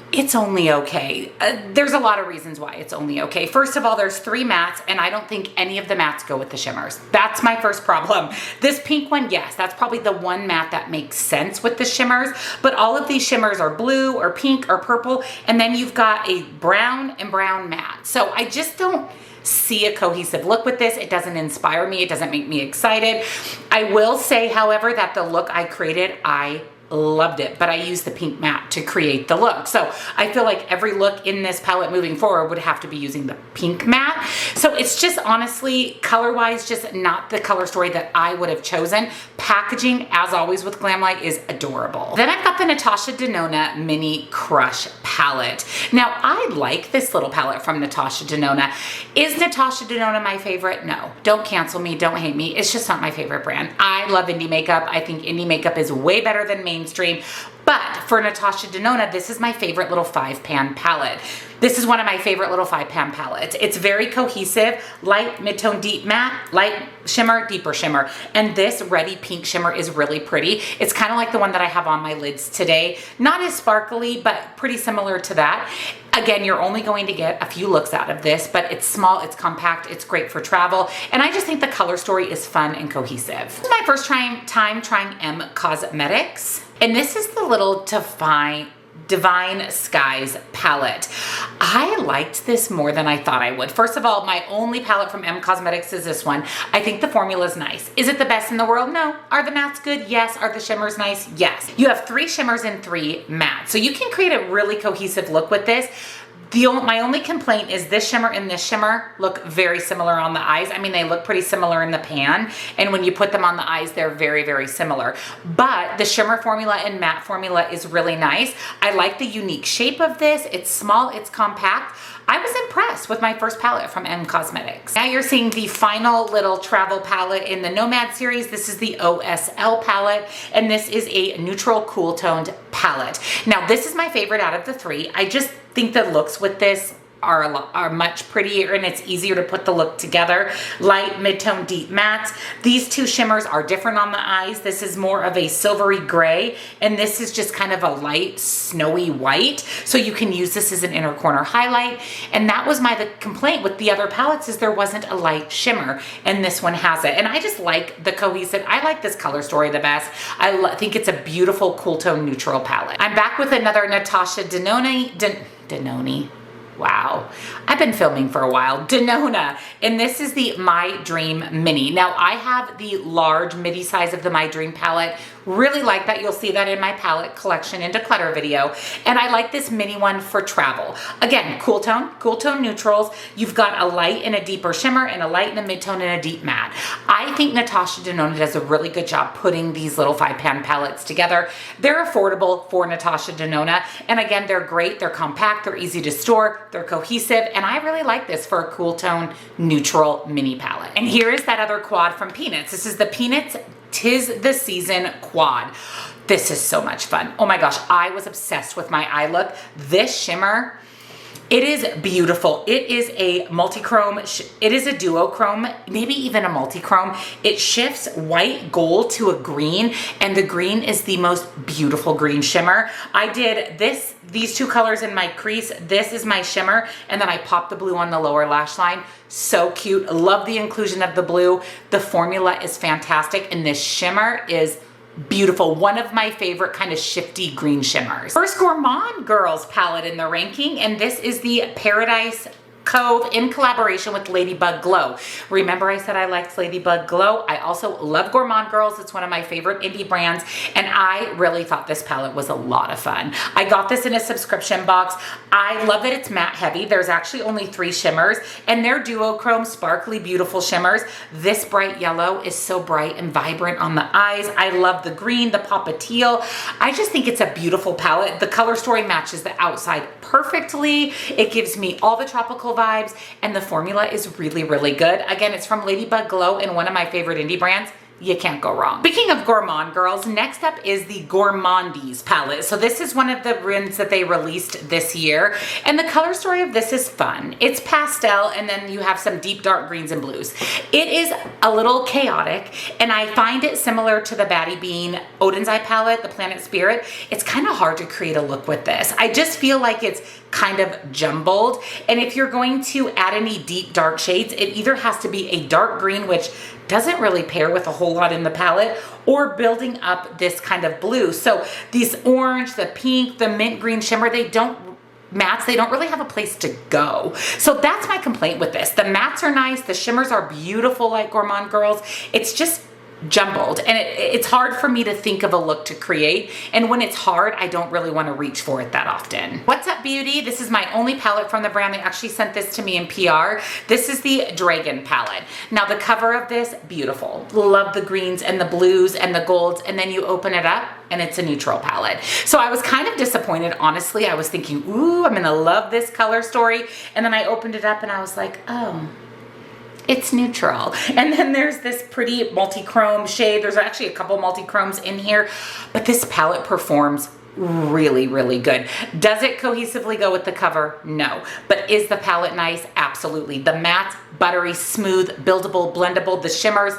It's only okay. There's a lot of reasons why it's only okay. First of all, there's 3 mattes, and I don't think any of the mattes go with the shimmers. That's my first problem. This pink one, yes, that's probably the one matte that makes sense with the shimmers, but all of these shimmers are blue or pink or purple, and then you've got a brown and brown matte. So I just don't see a cohesive look with this. It doesn't inspire me. It doesn't make me excited. I will say, however, that the look I created, I loved it, but I used the pink matte to create the look. So I feel like every look in this palette moving forward would have to be using the pink matte. So it's just honestly, color-wise, just not the color story that I would have chosen. Packaging, as always with Glamlight, is adorable. Then I've got the Natasha Denona Mini Crush palette. Now, I like this little palette from Natasha Denona. Is Natasha Denona my favorite? No. Don't cancel me, don't hate me. It's just not my favorite brand. I love indie makeup. I think indie makeup is way better than mainstream. But for Natasha Denona, this is my favorite little 5-pan palette. This is one of my favorite little 5-pan palettes. It's very cohesive, light, mid-tone, deep matte, light shimmer, deeper shimmer. And this Ready Pink shimmer is really pretty. It's kind of like the one that I have on my lids today. Not as sparkly, but pretty similar to that. Again, you're only going to get a few looks out of this, but it's small, it's compact, it's great for travel. And I just think the color story is fun and cohesive. This is my first time trying M Cosmetics. And this is the little Divine Skies palette. I liked this more than I thought I would. First of all, my only palette from M Cosmetics is this one. I think the formula is nice. Is it the best in the world? No. Are the mattes good? Yes. Are the shimmers nice? Yes. You have 3 shimmers and 3 mattes. So you can create a really cohesive look with this. My only complaint is this shimmer and this shimmer look very similar on the eyes. I mean, they look pretty similar in the pan, and when you put them on the eyes, they're very, very similar. But the shimmer formula and matte formula is really nice. I like the unique shape of this. It's small, it's compact. I was impressed with my first palette from M Cosmetics. Now you're seeing the final little travel palette in the Nomad series. This is the OSL palette, and this is a neutral cool toned palette. Now this is my favorite out of the three. I just think the looks with this are much prettier, and it's easier to put the look together. Light, mid-tone, deep mattes. These two shimmers are different on the eyes. This is more of a silvery gray, and this is just kind of a light snowy white. So you can use this as an inner corner highlight. And that was the complaint with the other palettes, is there wasn't a light shimmer, and this one has it. And I just like the cohesive, I like this color story the best. I think it's a beautiful cool tone neutral palette. I'm back with another Natasha Denoni. Wow, I've been filming for a while. Denona, and this is the My Dream Mini. Now I have the large midi size of the My Dream palette. Really like that. You'll see that in my palette collection and declutter video. And I like this mini one for travel. Again, cool tone neutrals. You've got a light and a deeper shimmer, and a light and a mid-tone and a deep matte. I think Natasha Denona does a really good job putting these little 5-pan palettes together. They're affordable for Natasha Denona. And again, they're great. They're compact. They're easy to store. They're cohesive. And I really like this for a cool tone neutral mini palette. And here is that other quad from Peanuts. This is the Peanuts 'Tis the Season quad. This is so much fun. Oh my gosh, I was obsessed with my eye look. This shimmer, it is beautiful. It is a multi-chrome, it is a duochrome, maybe even a multi-chrome. It shifts white gold to a green, and the green is the most beautiful green shimmer. I did these two colors in my crease. This is my shimmer, and then I popped the blue on the lower lash line. So cute. Love the inclusion of the blue. The formula is fantastic, and this shimmer is beautiful. One of my favorite kind of shifty green shimmers. First Gourmand Girls palette in the ranking, and this is the Paradise Cove in collaboration with Ladybug Glow. Remember I said I liked Ladybug Glow? I also love Gourmand Girls. It's one of my favorite indie brands, and I really thought this palette was a lot of fun. I got this in a subscription box. I love that it's matte heavy. There's actually only 3 shimmers, and they're duochrome, sparkly, beautiful shimmers. This bright yellow is so bright and vibrant on the eyes. I love the green, the pop of teal. I just think it's a beautiful palette. The color story matches the outside perfectly. It gives me all the tropical vibes, and the formula is really, really good. Again, it's from Ladybug Glow and one of my favorite indie brands. You can't go wrong. Speaking of Gourmand Girls, next up is the Gourmandies palette. So this is one of the brands that they released this year, and the color story of this is fun. It's pastel, and then you have some deep dark greens and blues. It is a little chaotic, and I find it similar to the Batty Bean Odin's Eye palette, the Planet Spirit. It's kind of hard to create a look with this. I just feel like it's kind of jumbled, and if you're going to add any deep dark shades, it either has to be a dark green, which doesn't really pair with a whole lot in the palette, or building up this kind of blue. So these orange, the pink, the mint green shimmer, they don't really have a place to go. So that's my complaint with this. The mattes are nice, the shimmers are beautiful like Gourmand Girls. It's just jumbled, and it's hard for me to think of a look to create, and when it's hard, I don't really want to reach for it that often. What's Up Beauty? This is my only palette from the brand. They actually sent this to me in PR. This is the Dragon palette. Now the cover of this, beautiful. Love the greens and the blues and the golds, and then you open it up and it's a neutral palette. So I was kind of disappointed, honestly. I was thinking, ooh, I'm gonna love this color story, and then I opened it up and I was like, oh, it's neutral. And then there's this pretty multi-chrome shade. There's actually a couple multi-chromes in here, but this palette performs really, really good. Does it cohesively go with the cover? No. But is the palette nice? Absolutely. The matte, buttery, smooth, buildable, blendable, the shimmers,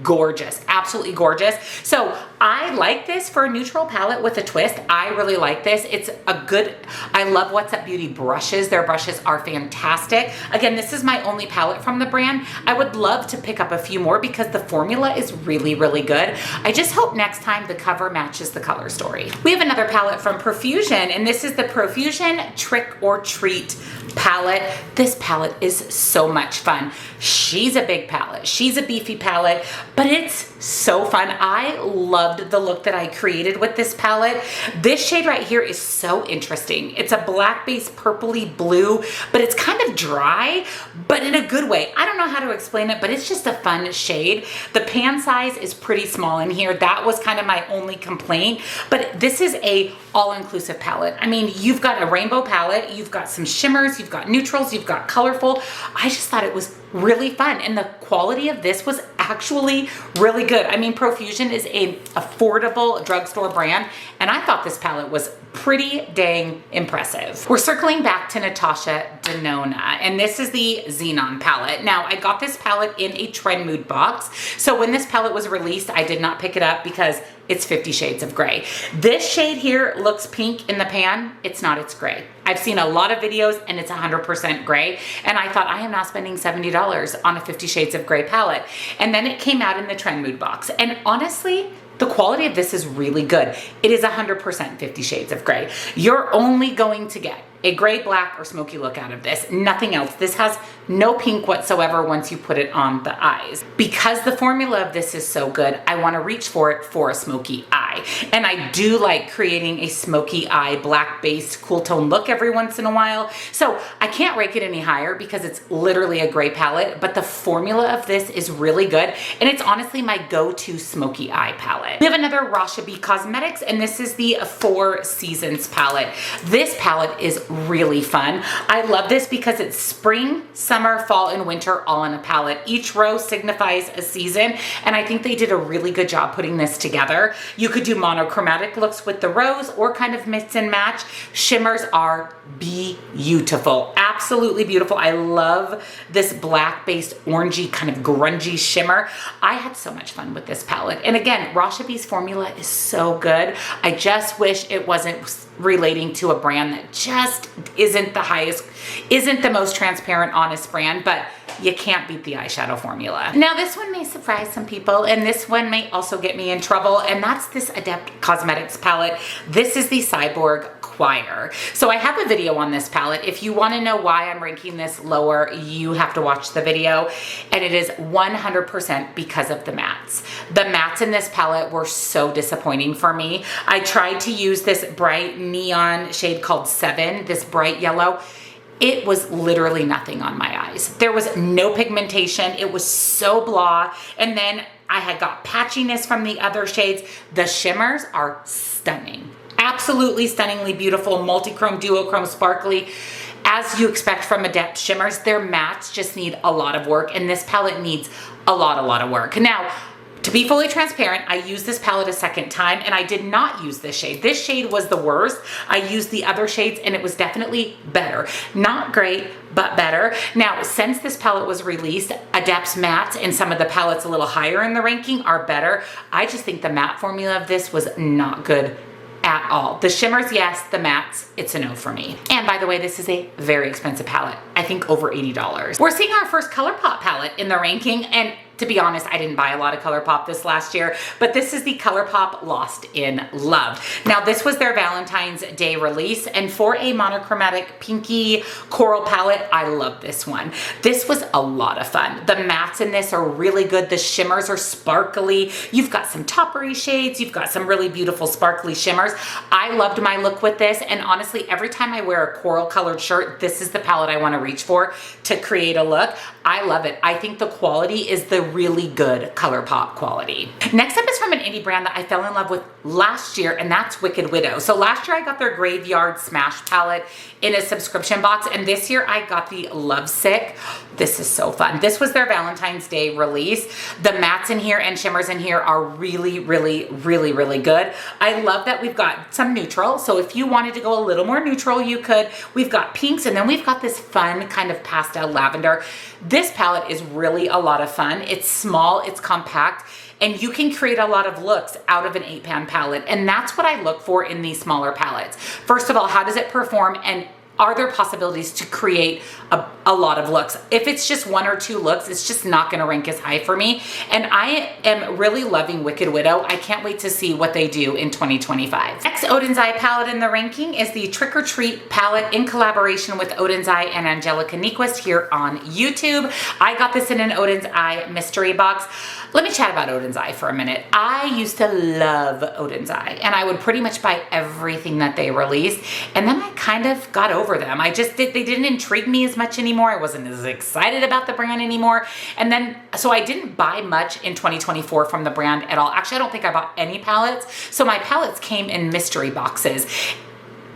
gorgeous, absolutely gorgeous. So I like this for a neutral palette with a twist. I really like this. It's a good, I love What's Up Beauty brushes. Their brushes are fantastic. Again, this is my only palette from the brand. I would love to pick up a few more because the formula is really, really good. I just hope next time the cover matches the color story. We have another palette from Profusion, and this is the Profusion Trick or Treat palette. This palette is so much fun. She's a big palette. She's a beefy palette, but it's so fun. I loved the look that I created with this palette. This shade right here is so interesting. It's a black base purpley blue, but it's kind of dry, but in a good way. I don't know how to explain it, but it's just a fun shade. The pan size is pretty small in here. That was kind of my only complaint, but this is a all-inclusive palette. I mean, you've got a rainbow palette, you've got some shimmers, you've got neutrals, you've got colorful. I just thought it was really fun, and the quality of this was actually really good. I mean, Profusion is an affordable drugstore brand, and I thought this palette was pretty dang impressive. We're circling back to Natasha Denona, and this is the Xenon palette. Now, I got this palette in a Trend Mood box, so when this palette was released, I did not pick it up because it's 50 Shades of Grey. This shade here looks pink in the pan. It's not, it's gray. I've seen a lot of videos and it's 100% gray, and I thought, I am not spending $70 on a 50 Shades of Grey palette. And then it came out in the Trend Mood box, and honestly, the quality of this is really good. It is 100% 50 Shades of Grey. You're only going to get a gray, black, or smoky look out of this. Nothing else. This has no pink whatsoever once you put it on the eyes. Because the formula of this is so good, I want to reach for it for a smoky eye. And I do like creating a smoky eye, black-based, cool tone look every once in a while. So I can't rake it any higher because it's literally a gray palette, but the formula of this is really good. And it's honestly my go-to smoky eye palette. We have another Rashbi Cosmetics, and this is the Four Seasons palette. This palette is really fun. I love this because it's spring, summer, fall, and winter all in a palette. Each row signifies a season, and I think they did a really good job putting this together. You could do monochromatic looks with the rows or kind of mix and match. Shimmers are beautiful, absolutely beautiful. I love this black-based orangey kind of grungy shimmer. I had so much fun with this palette. And again, Rashbi's formula is so good. I just wish it wasn't relating to a brand that just isn't the most transparent, honest brand, but you can't beat the eyeshadow formula. Now, this one may surprise some people, and this one may also get me in trouble, and that's this Adept Cosmetics palette. This is the Cyborg Choir. So I have a video on this palette. If you want to know why I'm ranking this lower, you have to watch the video, and it is 100% because of the mattes. The mattes in this palette were so disappointing for me. I tried to use this bright neon shade called 7, this bright yellow. It was literally nothing on my eyes. There was no pigmentation. It was so blah. And then I had got patchiness from the other shades. The shimmers are stunning. Absolutely stunningly beautiful, multi-chrome, duochrome, sparkly. As you expect from Adept shimmers, their mattes just need a lot of work, and this palette needs a lot of work. Now, to be fully transparent, I used this palette a second time, and I did not use this shade. This shade was the worst. I used the other shades, and it was definitely better. Not great, but better. Now, since this palette was released, Adept's mattes and some of the palettes a little higher in the ranking are better. I just think the matte formula of this was not good at all. The shimmers, yes. The mattes, it's a no for me. And by the way, this is a very expensive palette. I think over $80. We're seeing our first ColourPop palette in the ranking, and to be honest, I didn't buy a lot of ColourPop this last year, but this is the ColourPop Lost in Love. Now, this was their Valentine's Day release, and for a monochromatic pinky coral palette, I love this one. This was a lot of fun. The mattes in this are really good. The shimmers are sparkly. You've got some toppery shades. You've got some really beautiful sparkly shimmers. I loved my look with this, and honestly, every time I wear a coral colored shirt, this is the palette I want to reach for to create a look. I love it. I think the quality is the really good ColourPop quality. Next up is from an indie brand that I fell in love with last year, and that's Wicked Widow. So last year I got their Graveyard Smash palette in a subscription box, and this year I got the Lovesick. This is so fun. This was their Valentine's Day release. The mattes in here and shimmers in here are really good. I love that we've got some neutral, so if you wanted to go a little more neutral, you could. We've got pinks, and then we've got this fun kind of pastel lavender. This palette is really a lot of fun. It's small, it's compact, and you can create a lot of looks out of an 8-pan palette, and that's what I look for in these smaller palettes. First of all, how does it perform? And are there possibilities to create a lot of looks? If it's just 1 or 2 looks, it's just not gonna rank as high for me. And I am really loving Wicked Widow. I can't wait to see what they do in 2025. Next Oden's Eye palette in the ranking is the Trick or Treat palette in collaboration with Oden's Eye and Angelica Nyquist here on YouTube. I got this in an Oden's Eye mystery box. Let me chat about Oden's Eye for a minute. I used to love Oden's Eye, and I would pretty much buy everything that they released, and then I kind of got over them. They didn't intrigue me as much anymore. I wasn't as excited about the brand anymore. And then, so I didn't buy much in 2024 from the brand at all. Actually, I don't think I bought any palettes. So my palettes came in mystery boxes.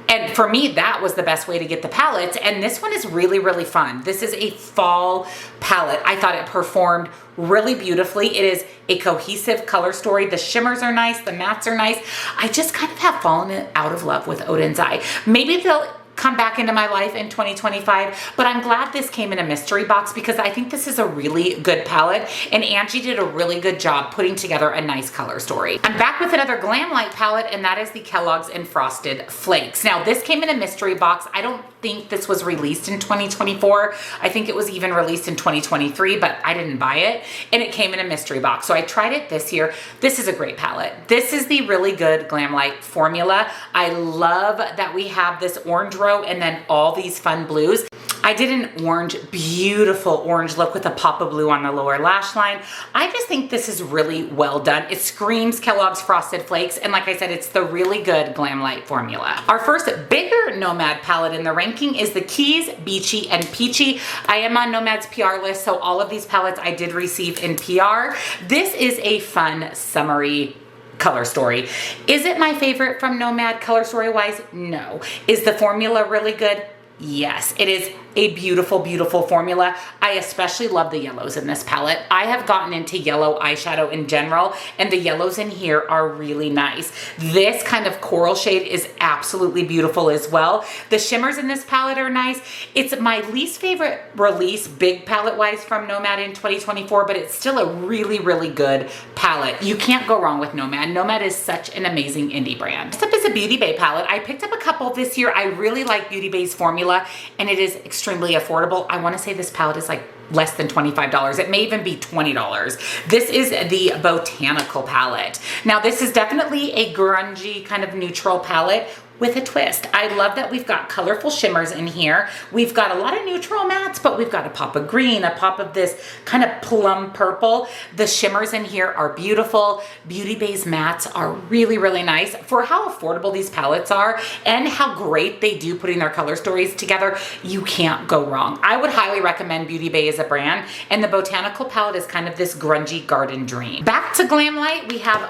And for me, that was the best way to get the palettes. And this one is really, really fun. This is a fall palette. I thought it performed really beautifully. It is a cohesive color story. The shimmers are nice. The mattes are nice. I just kind of have fallen out of love with Oden's Eye. Maybe they'll come back into my life in 2025, but I'm glad this came in a mystery box because I think this is a really good palette, and Angie did a really good job putting together a nice color story. I'm back with another Glam Light palette, and that is the Kellogg's and Frosted Flakes. Now, this came in a mystery box. I don't think this was released in 2024. I think it was even released in 2023, but I didn't buy it, and it came in a mystery box. So I tried it this year. This is a great palette. This is the really good Glam Light formula. I love that we have this orange row and then all these fun blues. I did an orange, beautiful orange look with a pop of blue on the lower lash line. I just think this is really well done. It screams Kellogg's Frosted Flakes, and like I said, it's the really good Glam Light formula. Our first bigger Nomad palette in the ranking is the Keys Beachy and Peachy. I am on Nomad's PR list, so all of these palettes I did receive in PR. This is a fun, summery color story. Is it my favorite from Nomad color story wise? No. Is the formula really good? Yes, it is a beautiful, beautiful formula. I especially love the yellows in this palette. I have gotten into yellow eyeshadow in general, and the yellows in here are really nice. This kind of coral shade is absolutely beautiful as well. The shimmers in this palette are nice. It's my least favorite release, big palette-wise, from Nomad in 2024, but it's still a really, really good palette. You can't go wrong with Nomad. Nomad is such an amazing indie brand. Next up is a Beauty Bay palette. I picked up a couple this year. I really like Beauty Bay's formula, and it is extremely affordable. I want to say this palette is like less than $25. It may even be $20. This is the Botanical palette. Now, this is definitely a grungy kind of neutral palette with a twist. I love that we've got colorful shimmers in here. We've got a lot of neutral mattes, but we've got a pop of green, a pop of this kind of plum purple. The shimmers in here are beautiful. Beauty Bay's mattes are really, really nice. For how affordable these palettes are and how great they do putting their color stories together, you can't go wrong. I would highly recommend Beauty Bay as a brand, and the Botanical palette is kind of this grungy garden dream. Back to Glam Light, we have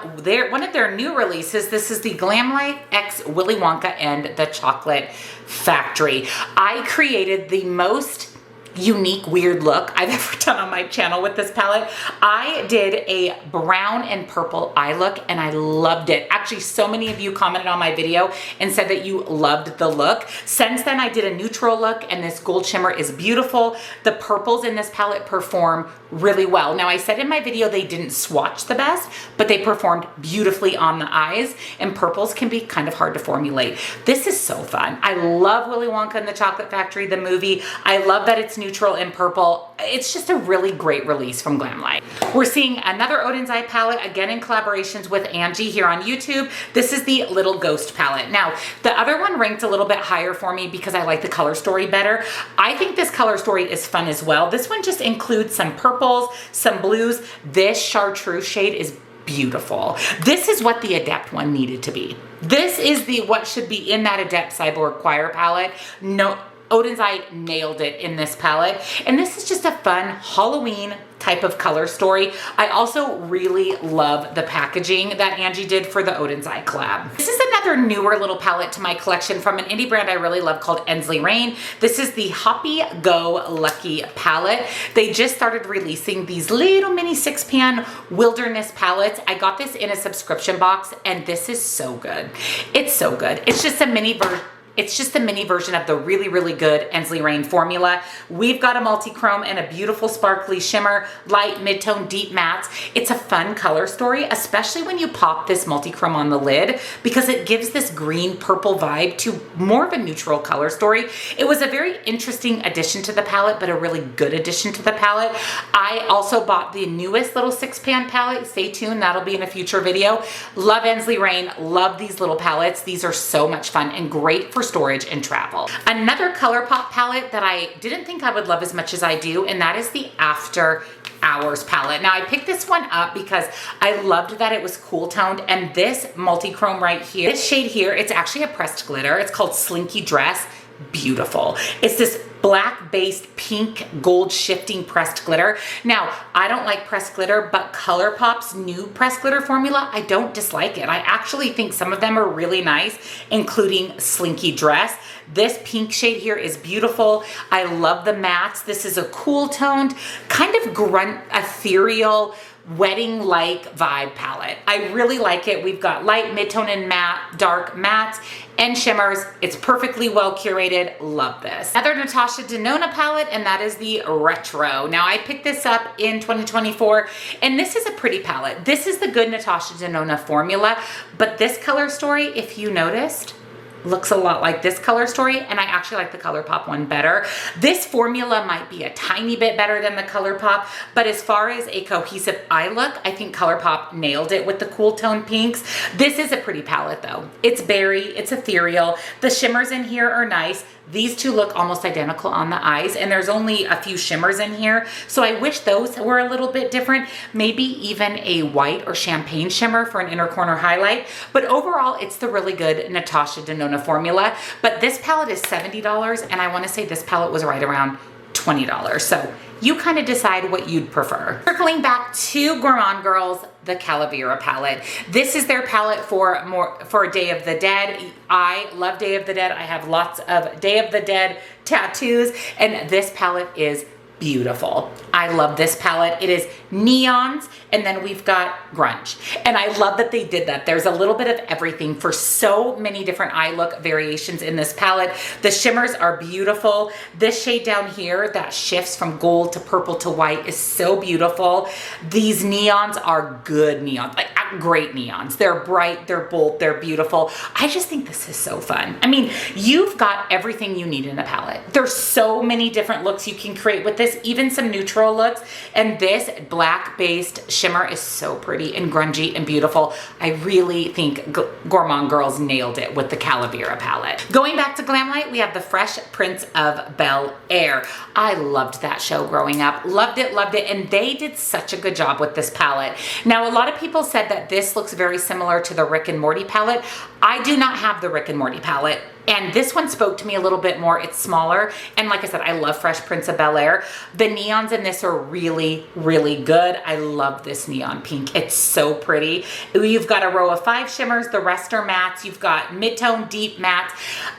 one of their new releases. This is the Glam Light X Willy Wonka and the Chocolate Factory. I created the most unique, weird look I've ever done on my channel with this palette. I did a brown and purple eye look, and I loved it. Actually, so many of you commented on my video and said that you loved the look. Since then, I did a neutral look, and this gold shimmer is beautiful. The purples in this palette perform really well. Now, I said in my video they didn't swatch the best, but they performed beautifully on the eyes, and purples can be kind of hard to formulate. This is so fun. I love Willy Wonka and the Chocolate Factory, the movie. I love that it's neutral and purple. It's just a really great release from Glam Light. We're seeing another Oden's Eye palette, again in collaborations with Angie here on YouTube. This is the Little Ghost palette. Now, the other one ranked a little bit higher for me because I like the color story better. I think this color story is fun as well. This one just includes some purples, some blues. This chartreuse shade is beautiful. This is what the Adept one needed to be. This is what should be in that Adept Cyborg Choir palette. No, Oden's Eye nailed it in this palette. And this is just a fun Halloween type of color story. I also really love the packaging that Angie did for the Oden's Eye collab. This is another newer little palette to my collection from an indie brand I really love called Ensley Rain. This is the Hoppy Go Lucky palette. They just started releasing these little mini 6-pan wilderness palettes. I got this in a subscription box, and this is so good. It's so good. It's just a mini version. It's just a mini version of the really, really good Ensley Rain formula. We've got a multi-chrome and a beautiful sparkly shimmer, light, mid-tone, deep mattes. It's a fun color story, especially when you pop this multi-chrome on the lid, because it gives this green purple vibe to more of a neutral color story. It was a very interesting addition to the palette, but a really good addition to the palette. I also bought the newest little 6-pan palette. Stay tuned, that'll be in a future video. Love Ensley Rain, love these little palettes. These are so much fun and great for storage and travel. Another ColourPop palette that I didn't think I would love as much as I do, and that is the After Hours palette. Now I picked this one up because I loved that it was cool toned, and this multi-chrome right here, this shade here, it's actually a pressed glitter. It's called Slinky Dress. Beautiful. It's this black based pink gold shifting pressed glitter. Now, I don't like pressed glitter, but ColourPop's new pressed glitter formula, I don't dislike it. I actually think some of them are really nice, including Slinky Dress. This pink shade here is beautiful. I love the mattes. This is a cool toned, kind of grunt, ethereal, wedding-like vibe palette. I really like it. We've got light, mid-tone, and matte, dark mattes, and shimmers. It's perfectly well curated. Love this. Another Natasha Denona palette, and that is the Retro. Now, I picked this up in 2024, and this is a pretty palette. This is the good Natasha Denona formula, but this color story, if you noticed, looks a lot like this color story, and I actually like the ColourPop one better. This formula might be a tiny bit better than the ColourPop, but as far as a cohesive eye look, I think ColourPop nailed it with the cool tone pinks. This is a pretty palette though. It's berry, it's ethereal. The shimmers in here are nice. These two look almost identical on the eyes, and there's only a few shimmers in here, so I wish those were a little bit different. Maybe even a white or champagne shimmer for an inner corner highlight, but overall, it's the really good Natasha Denona formula. But this palette is $70, and I want to say this palette was right around $20, so you kind of decide what you'd prefer. Circling back to Gourmand Girls, the Calavera palette. This is their palette for Day of the Dead. I love Day of the Dead. I have lots of Day of the Dead tattoos, and this palette is beautiful. I love this palette. It is neons, and then we've got grunge. And I love that they did that. There's a little bit of everything for so many different eye look variations in this palette. The shimmers are beautiful. This shade down here that shifts from gold to purple to white is so beautiful. These neons are good neons, like great neons. They're bright, they're bold, they're beautiful. I just think this is so fun. I mean, you've got everything you need in a palette. There's so many different looks you can create with this, even some neutral looks. And this black based shimmer is so pretty and grungy and beautiful. I really think Gourmand Girls nailed it with the Calavera palette. Going back to Glamlight, we have the Fresh Prince of Bel-Air. I loved that show growing up. Loved it, and they did such a good job with this palette. Now, a lot of people said that this looks very similar to the Rick and Morty palette. I do not have the Rick and Morty palette, and this one spoke to me a little bit more. It's smaller, and like I said, I love Fresh Prince of Bel-Air. The neons in this are really, really good. I love this neon pink. It's so pretty. You've got a row of 5 shimmers. The rest are mattes. You've got mid-tone, deep mattes.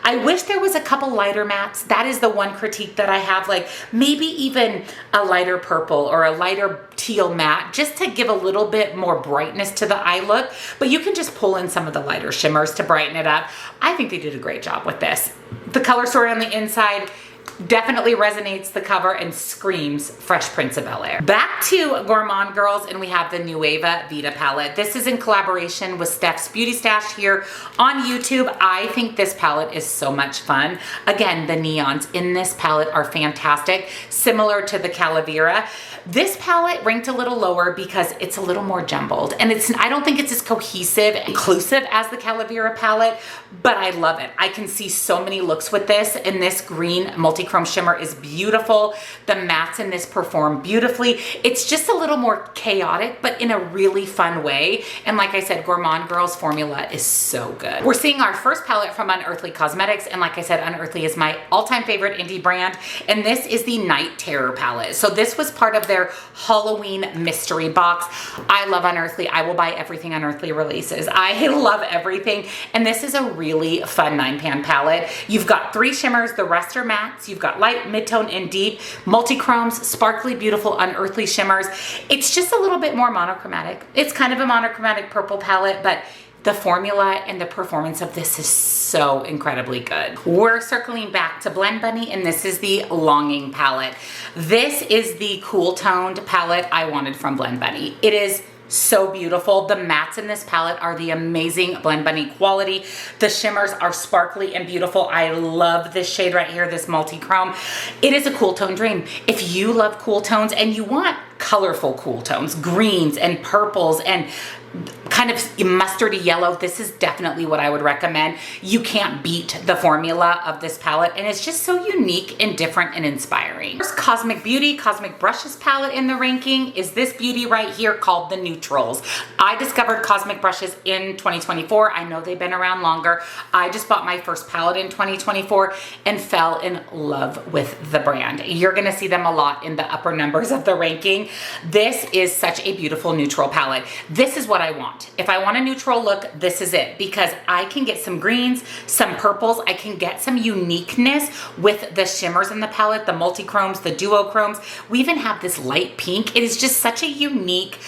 I wish there was a couple lighter mattes. That is the one critique that I have, like maybe even a lighter purple or a lighter teal matte, just to give a little bit more brightness to the eye look, but you can just pull in some of the lighter shimmers to brighten it up. I think they did a great job with this. The color story on the inside definitely resonates the cover and screams Fresh Prince of Bel-Air. Back to Gourmand Girls, and we have the Nueva Vida palette. This is in collaboration with Steph's Beauty Stash here on YouTube. I think this palette is so much fun. Again, the neons in this palette are fantastic, similar to the Calavera. This palette ranked a little lower because it's a little more jumbled, and I don't think it's as cohesive, inclusive as the Calavera palette, but I love it. I can see so many looks with this, and this green multi-chrome shimmer is beautiful. The mattes in this perform beautifully. It's just a little more chaotic, but in a really fun way. And like I said, Gourmand Girls formula is so good. We're seeing our first palette from Unearthly Cosmetics, and like I said, Unearthly is my all-time favorite indie brand, and this is the Night Terror palette. So this was part of their Halloween mystery box. I love Unearthly. I will buy everything Unearthly releases. I love everything, and this is a really fun 9-pan palette. You've got 3 shimmers, the rest are mattes. You've got light, mid-tone, and deep, multi-chromes, sparkly, beautiful, unearthly shimmers. It's just a little bit more monochromatic. It's kind of a monochromatic purple palette, but The formula and the performance of this is so incredibly good. We're circling back to Blend Bunny, and this is the Longing palette. This is the cool toned palette I wanted from Blend Bunny. It is so beautiful. The mattes in this palette are the amazing Blend Bunny quality. The shimmers are sparkly and beautiful. I love this shade right here, this multi-chrome. It is a cool tone dream. If you love cool tones and you want colorful cool tones, greens and purples and kind of mustardy yellow, this is definitely what I would recommend. You can't beat the formula of this palette, and it's just so unique and different and inspiring. First Cosmic Beauty Cosmic Brushes palette in the ranking is this beauty right here called the Neutrals. I discovered Cosmic Brushes in 2024. I know they've been around longer. I just bought my first palette in 2024 and fell in love with the brand. You're gonna see them a lot in the upper numbers of the ranking. This is such a beautiful neutral palette. This is what I want. If I want a neutral look, this is it, because I can get some greens, some purples, I can get some uniqueness with the shimmers in the palette, the multi-chromes, the duochromes. We even have this light pink. It is just such a unique,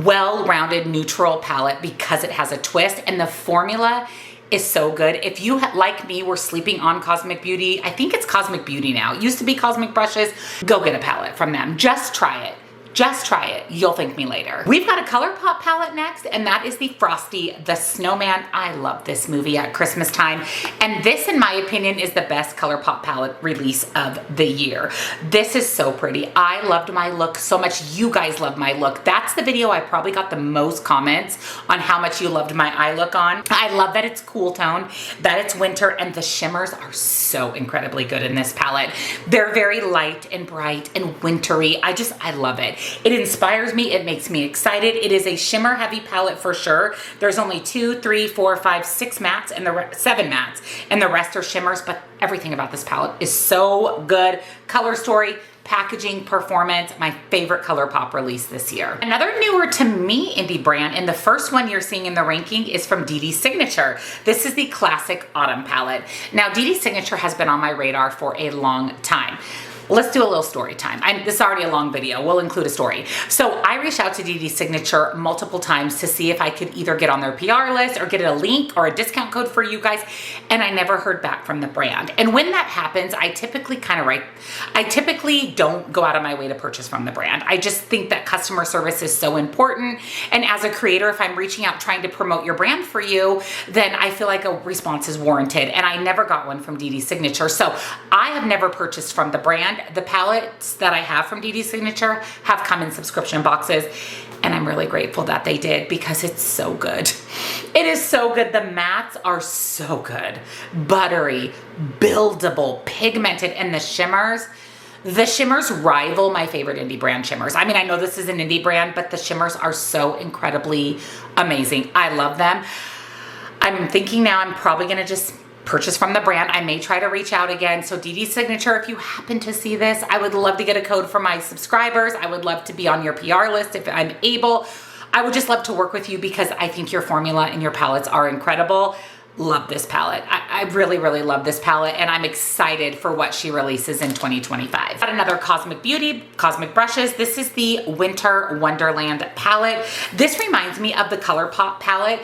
well-rounded neutral palette because it has a twist, and the formula is so good. If you, like me, were sleeping on Cosmic Beauty, I think it's Cosmic Beauty now. It used to be Cosmic Brushes. Go get a palette from them. Just try it. Just try it. You'll thank me later. We've got a ColourPop palette next, and that is the Frosty the Snowman. I love this movie at Christmas time, and this, in my opinion, is the best ColourPop palette release of the year. This is so pretty. I loved my look so much. You guys loved my look. That's the video I probably got the most comments on how much you loved my eye look on. I love that it's cool tone, that it's winter, and the shimmers are so incredibly good in this palette. They're very light and bright and wintry. I love it. It inspires me. It makes me excited. It is a shimmer heavy palette for sure. There's only 2, 3, 4, 5, 6 mattes and 7 mattes, and the rest are shimmers, but everything about this palette is so good. Color story, packaging, performance, my favorite ColourPop release this year. Another newer to me indie brand, and the first one you're seeing in the ranking, is from DD Signature. This is the Classic Autumn palette. Now, DD Signature has been on my radar for a long time. Let's do a little story time. This is already a long video. We'll include a story. So I reached out to DD Signature multiple times to see if I could either get on their PR list or get a link or a discount code for you guys, and I never heard back from the brand. And when that happens, I typically don't go out of my way to purchase from the brand. I just think that customer service is so important. And as a creator, if I'm reaching out trying to promote your brand for you, then I feel like a response is warranted. And I never got one from DD Signature. So I have never purchased from the brand. The palettes that I have from DD Signature have come in subscription boxes, and I'm really grateful that they did because it's so good. It is so good. The mattes are so good. Buttery, buildable, pigmented, and the shimmers rival my favorite indie brand shimmers. I mean, I know this is an indie brand, but the shimmers are so incredibly amazing. I love them. I'm thinking now I'm probably gonna just purchase from the brand. I may try to reach out again. So DD Signature, if you happen to see this, I would love to get a code for my subscribers. I would love to be on your PR list if I'm able. I would just love to work with you because I think your formula and your palettes are incredible. Love this palette. I really, really love this palette, and I'm excited for what she releases in 2025. Got another Cosmic Beauty, Cosmic Brushes. This is the Winter Wonderland palette. This reminds me of the ColourPop palette.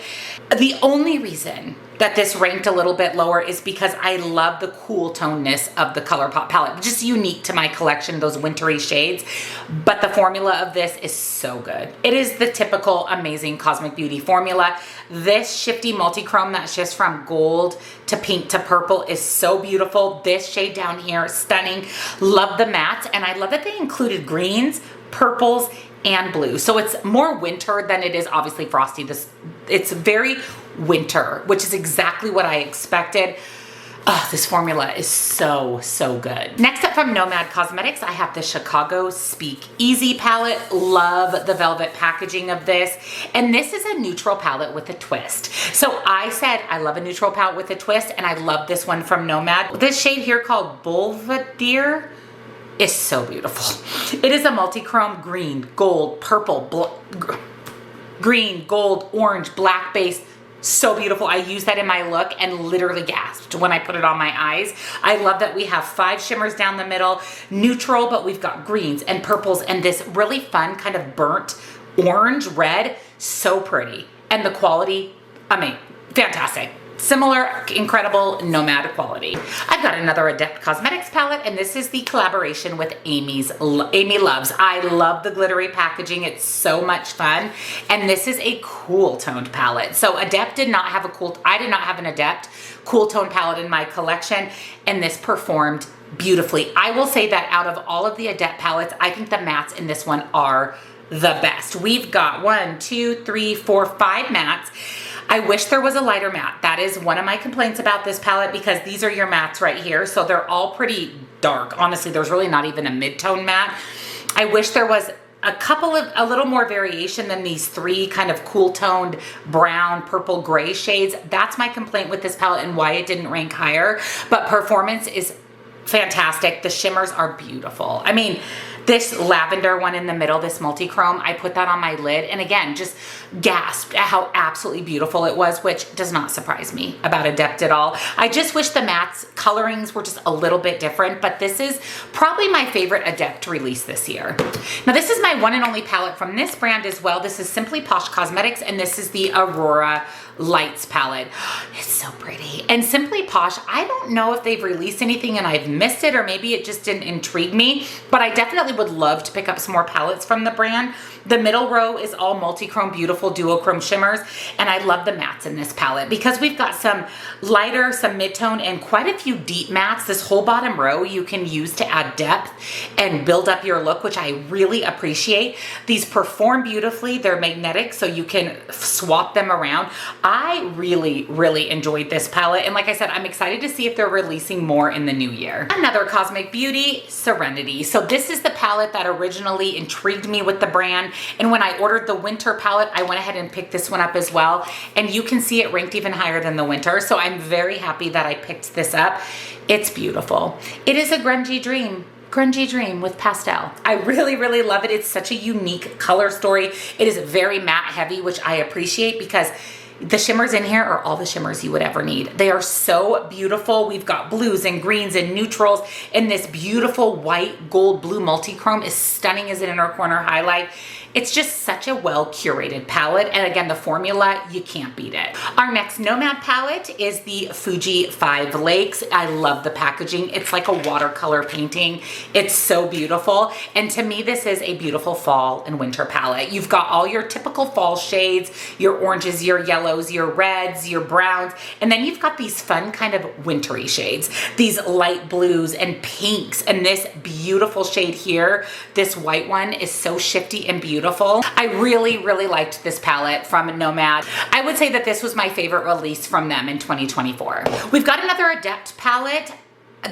The only reason that this ranked a little bit lower is because I love the cool toneness of the ColourPop palette. Just unique to my collection, those wintry shades. But the formula of this is so good. It is the typical amazing Cosmic Beauty formula. This shifty multi-chrome that shifts from gold to pink to purple is so beautiful. This shade down here, stunning. Love the mattes, and I love that they included greens, purples, and blue. So it's more winter than it is obviously Frosty. It's very winter, which is exactly what I expected. Oh, this formula is so, so good. Next up from Nomad Cosmetics, I have the Chicago Speak Easy palette. Love the velvet packaging of this. And this is a neutral palette with a twist. So I said I love a neutral palette with a twist, and I love this one from Nomad. This shade here called Belvedere is so beautiful. It is a multi-chrome green, gold, purple, green, gold, orange, black base. So beautiful. I used that in my look and literally gasped when I put it on my eyes. I love that we have 5 shimmers down the middle, neutral, but we've got greens and purples and this really fun kind of burnt orange red. So pretty. And the quality, fantastic. Similar, incredible Nomad quality. I've got another Adept Cosmetics palette, and this is the collaboration with Amy Loves. I love the glittery packaging. It's so much fun. And this is a cool toned palette. So Adept did not have I did not have an Adept cool tone palette in my collection, and this performed beautifully. I will say that out of all of the Adept palettes, I think the mattes in this one are the best. We've got 1, 2, 3, 4, 5 mattes. I wish there was a lighter matte. That is one of my complaints about this palette, because these are your mattes right here. So they're all pretty dark. Honestly, there's really not even a mid-tone matte. I wish there was a little more variation than these 3 kind of cool toned brown, purple, gray shades. That's my complaint with this palette and why it didn't rank higher. But performance is fantastic. The shimmers are beautiful. I mean, this lavender one in the middle, this multi-chrome, I put that on my lid, and again, just gasped at how absolutely beautiful it was, which does not surprise me about Adept at all. I just wish the mattes colorings were just a little bit different, but this is probably my favorite Adept release this year. Now, this is my one and only palette from this brand as well. This is Simply Posh Cosmetics, and this is the Aurora Lights palette. It's so pretty. And Simply Posh, I don't know if they've released anything and I've missed it, or maybe it just didn't intrigue me, but I definitely would love to pick up some more palettes from the brand. The middle row is all multi-chrome, beautiful duochrome shimmers, and I love the mattes in this palette because we've got some lighter, some mid-tone, and quite a few deep mattes. This whole bottom row you can use to add depth and build up your look, which I really appreciate. These perform beautifully. They're magnetic, so you can swap them around. I really, really enjoyed this palette, and like I said, I'm excited to see if they're releasing more in the new year. Another Cosmic Beauty, Serenity. So this is the palette that originally intrigued me with the brand, and when I ordered the winter palette, I went ahead and picked this one up as well, and you can see it ranked even higher than the winter, so I'm very happy that I picked this up. It's beautiful. It is a grungy dream with pastel. I really, really love it. It's such a unique color story. It is very matte heavy, which I appreciate because the shimmers in here are all the shimmers you would ever need. They are so beautiful. We've got blues and greens and neutrals, and this beautiful white, gold, blue multi-chrome is stunning as an inner corner highlight. It's just such a well curated palette, and again, the formula, you can't beat it. Our next Nomad palette is the Fuji 5 Lakes. I love the packaging. It's like a watercolor painting. It's so beautiful, and to me, this is a beautiful fall and winter palette. You've got all your typical fall shades, your oranges, your yellows, your reds, your browns, and then you've got these fun kind of wintry shades, these light blues and pinks, and this beautiful shade here, this white one, is so shifty and beautiful. I really, really liked this palette from Nomad. I would say that this was my favorite release from them in 2024. We've got another Adept palette.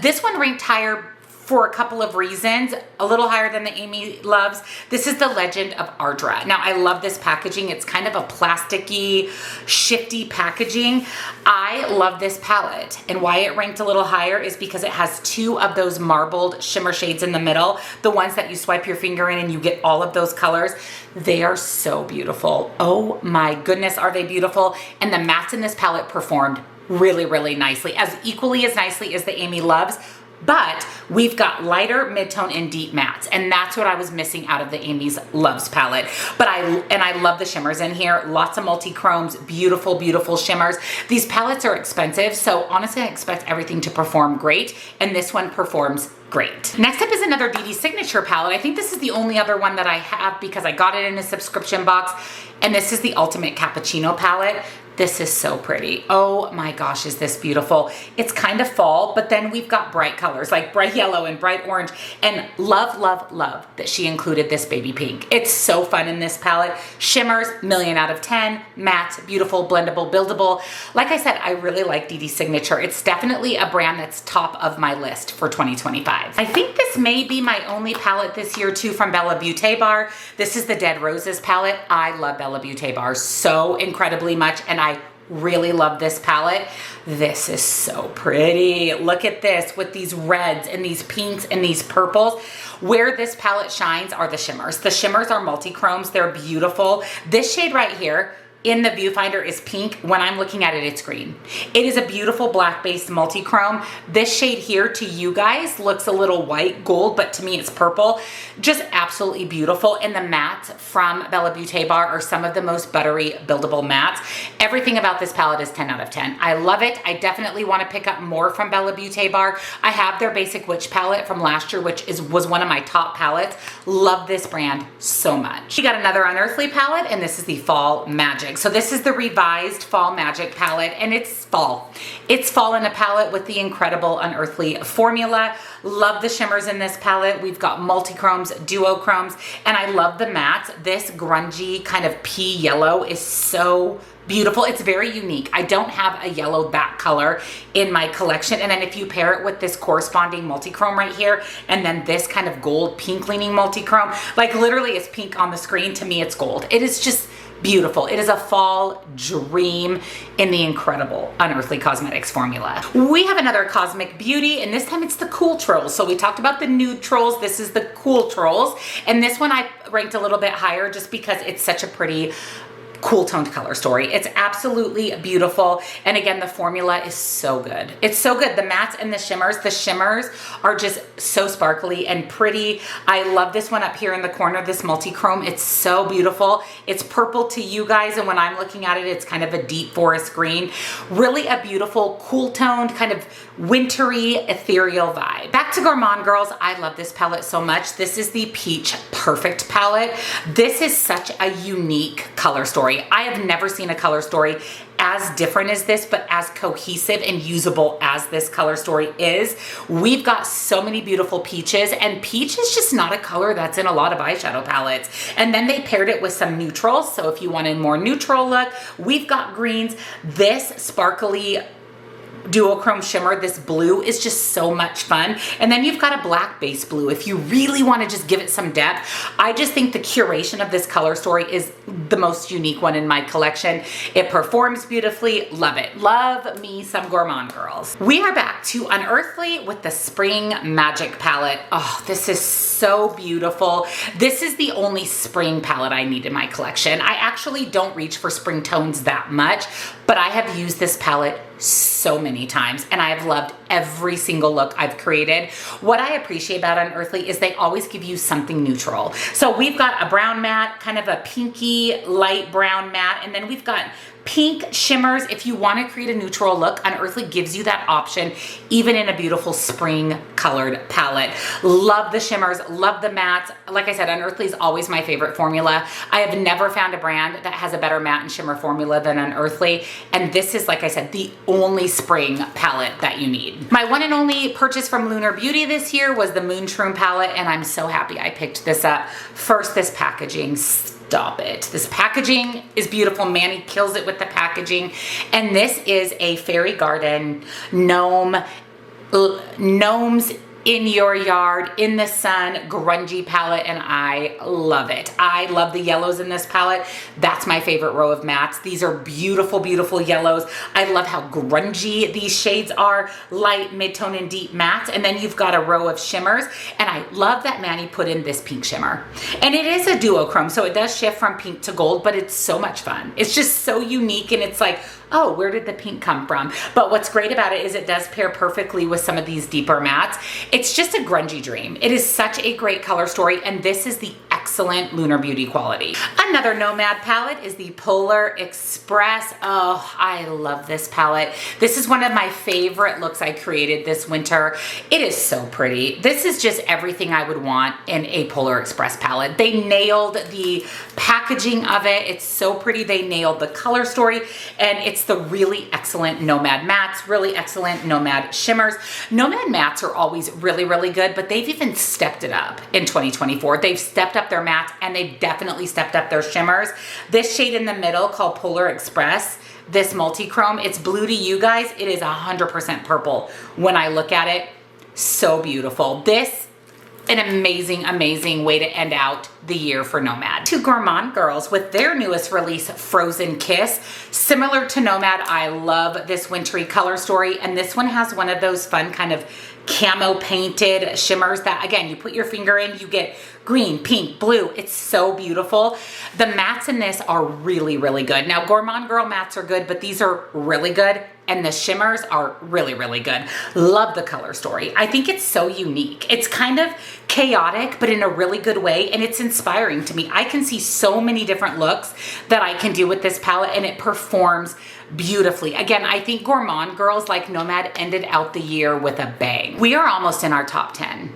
This one ranked higher for a couple of reasons, a little higher than the Amy Loves. This is the Legend of Ardra. Now, I love this packaging. It's kind of a plasticky, shifty packaging. I love this palette, and why it ranked a little higher is because it has 2 of those marbled shimmer shades in the middle, the ones that you swipe your finger in and you get all of those colors. They are so beautiful. Oh my goodness, are they beautiful? And the mattes in this palette performed really, really nicely, as equally as nicely as the Amy Loves. But we've got lighter, mid-tone, and deep mattes, and that's what I was missing out of the Amy's Loves palette. But I love the shimmers in here. Lots of multi-chromes, beautiful, beautiful shimmers. These palettes are expensive, so honestly, I expect everything to perform great, and this one performs great. Next up is another DD Signature palette. I think this is the only other one that I have because I got it in a subscription box, and this is the Ultimate Cappuccino palette. This is so pretty. Oh my gosh, is this beautiful. It's kind of fall, but then we've got bright colors like bright yellow and bright orange, and love, love, love that she included this baby pink. It's so fun in this palette. Shimmers, million out of 10, matte, beautiful, blendable, buildable. Like I said, I really like DD Signature. It's definitely a brand that's top of my list for 2025. I think this may be my only palette this year too from Bella Beauty Bar. This is the Dead Roses palette. I love Bella Beauty Bar so incredibly much, and I really love this palette. This is so pretty. Look at this with these reds and these pinks and these purples. Where this palette shines are the shimmers. The shimmers are multi-chromes. They're beautiful. This shade right here, in the viewfinder is pink. When I'm looking at it, it's green. It is a beautiful black-based multi-chrome. This shade here to you guys looks a little white gold, but to me it's purple. Just absolutely beautiful. And the mattes from Bella Beauté Bar are some of the most buttery buildable mattes. Everything about this palette is 10 out of 10. I love it. I definitely want to pick up more from Bella Beauté Bar. I have their Basic Witch palette from last year, which was one of my top palettes. Love this brand so much. We got another Unearthly palette, and this is the Fall Magic. So this is the revised Fall Magic palette, and it's fall. It's fall in a palette with the incredible Unearthly formula. Love the shimmers in this palette. We've got multi-chromes, duochromes, and I love the mattes. This grungy kind of pea yellow is so beautiful. It's very unique. I don't have a yellow back color in my collection. And then if you pair it with this corresponding multi-chrome right here, and then this kind of gold pink leaning multi-chrome, like literally it's pink on the screen. To me, it's gold. It is just beautiful. It is a fall dream in the incredible Unearthly Cosmetics formula. We have another Cosmic Beauty, and this time it's the Cool Trolls. So we talked about the nude trolls. This is the Cool Trolls. And this one I ranked a little bit higher just because it's such a pretty cool toned color story. It's absolutely beautiful. And again, the formula is so good. It's so good. The mattes and the shimmers are just so sparkly and pretty. I love this one up here in the corner, this multi-chrome. It's so beautiful. It's purple to you guys. And when I'm looking at it, it's kind of a deep forest green. Really a beautiful, cool toned, kind of wintry, ethereal vibe. Back to Gourmand Girls. I love this palette so much. This is the Peach Perfect palette. This is such a unique color story. I have never seen a color story as different as this, but as cohesive and usable as this color story is. We've got so many beautiful peaches, and peach is just not a color that's in a lot of eyeshadow palettes. And then they paired it with some neutrals. So if you want a more neutral look, we've got greens. This sparkly duochrome shimmer, this blue is just so much fun. And then you've got a black base blue if you really want to just give it some depth. I just think the curation of this color story is the most unique one in my collection. It performs beautifully. Love it. Love me some Gourmand Girls. We are back to Unearthly with the Spring Magic palette. Oh, this is so beautiful. This is the only spring palette I need in my collection. I actually don't reach for spring tones that much, but I have used this palette so many times, and I have loved every single look I've created. What I appreciate about Unearthly is they always give you something neutral. So we've got a brown matte, kind of a pinky light brown matte, and then we've got pink shimmers. If you want to create a neutral look, Unearthly gives you that option, even in a beautiful spring colored palette. Love the shimmers, love the mattes. Like I said, Unearthly is always my favorite formula. I have never found a brand that has a better matte and shimmer formula than Unearthly. And this is, like I said, the only spring palette that you need. My one and only purchase from Lunar Beauty this year was the Moon Shroom palette, and I'm so happy I picked this up. First, this packaging. Stop it. This packaging is beautiful. Manny kills it with the packaging. And this is a fairy garden gnomes in your yard, in the sun, grungy palette, and I love it. I love the yellows in this palette. That's my favorite row of mattes. These are beautiful, beautiful yellows. I love how grungy these shades are, light, mid-tone, and deep mattes. And then you've got a row of shimmers, and I love that Manny put in this pink shimmer. And it is a duochrome, so it does shift from pink to gold, but it's so much fun. It's just so unique, and it's like, oh, where did the pink come from? But what's great about it is it does pair perfectly with some of these deeper mattes. It's just a grungy dream. It is such a great color story, and this is the excellent Lunar Beauty quality. Another Nomad palette is the Polar Express. Oh, I love this palette. This is one of my favorite looks I created this winter. It is so pretty. This is just everything I would want in a Polar Express palette. They nailed the packaging of it. It's so pretty. They nailed the color story, and it's the really excellent Nomad mattes, really excellent Nomad shimmers. Nomad mattes are always really, really good, but they've even stepped it up in 2024. They've stepped up their mattes, and they've definitely stepped up their shimmers. This shade in the middle called Polar Express, this multi-chrome, it's blue to you guys. It is 100% purple when I look at it. So beautiful. This an amazing, amazing way to end out the year for Nomad. To Gourmand Girls with their newest release, Frozen Kiss. Similar to Nomad, I love this wintry color story, and this one has one of those fun kind of camo painted shimmers that, again, you put your finger in, you get green, pink, blue. It's so beautiful. The mattes in this are really, really good. Now, Gourmand Girl mattes are good, but these are really good. And the shimmers are really, really good. Love the color story. I think it's so unique. It's kind of chaotic, but in a really good way. And it's inspiring to me. I can see so many different looks that I can do with this palette, and it performs beautifully. Again, I think Gourmand Girls like Nomad ended out the year with a bang. We are almost in our top 10.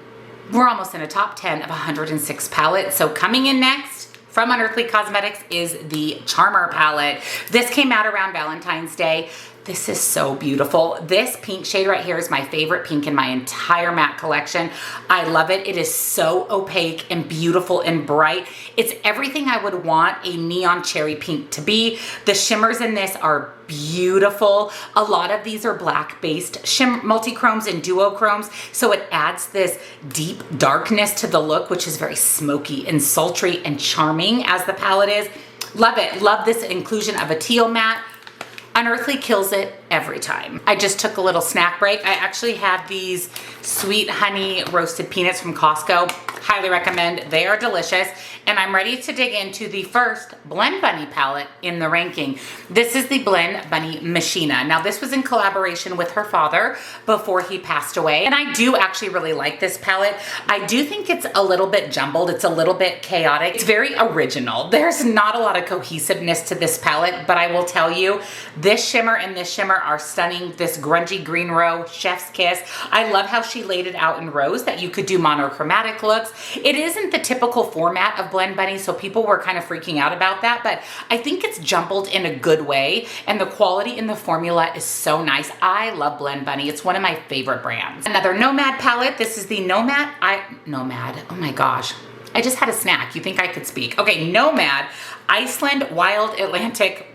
We're almost in a top 10 of 106 palettes. So coming in next from Unearthly Cosmetics is the Charmer palette. This came out around Valentine's Day. This is so beautiful. This pink shade right here is my favorite pink in my entire matte collection. I love it. It is so opaque and beautiful and bright. It's everything I would want a neon cherry pink to be. The shimmers in this are beautiful. A lot of these are black based multi-chromes and duochromes, so it adds this deep darkness to the look, which is very smoky and sultry and charming as the palette is. Love it. Love this inclusion of a teal matte. Unearthly kills it every time. I just took a little snack break. I actually have these sweet honey roasted peanuts from Costco. Highly recommend. They are delicious. And I'm ready to dig into the first Blend Bunny palette in the ranking. This is the Blend Bunny Machina. Now, this was in collaboration with her father before he passed away. And I do actually really like this palette. I do think it's a little bit jumbled. It's a little bit chaotic. It's very original. There's not a lot of cohesiveness to this palette, but I will tell you, this shimmer and this shimmer are stunning. This grungy green row, chef's kiss. I love how she laid it out in rows that you could do monochromatic looks. It isn't the typical format of Blend Bunny, so people were kind of freaking out about that, but I think it's jumbled in a good way, and the quality in the formula is so nice. I love Blend Bunny. It's one of my favorite brands. Another Nomad palette. This is the Nomad, oh my gosh. I just had a snack. You think I could speak. Okay, Nomad Ireland Wild Atlantic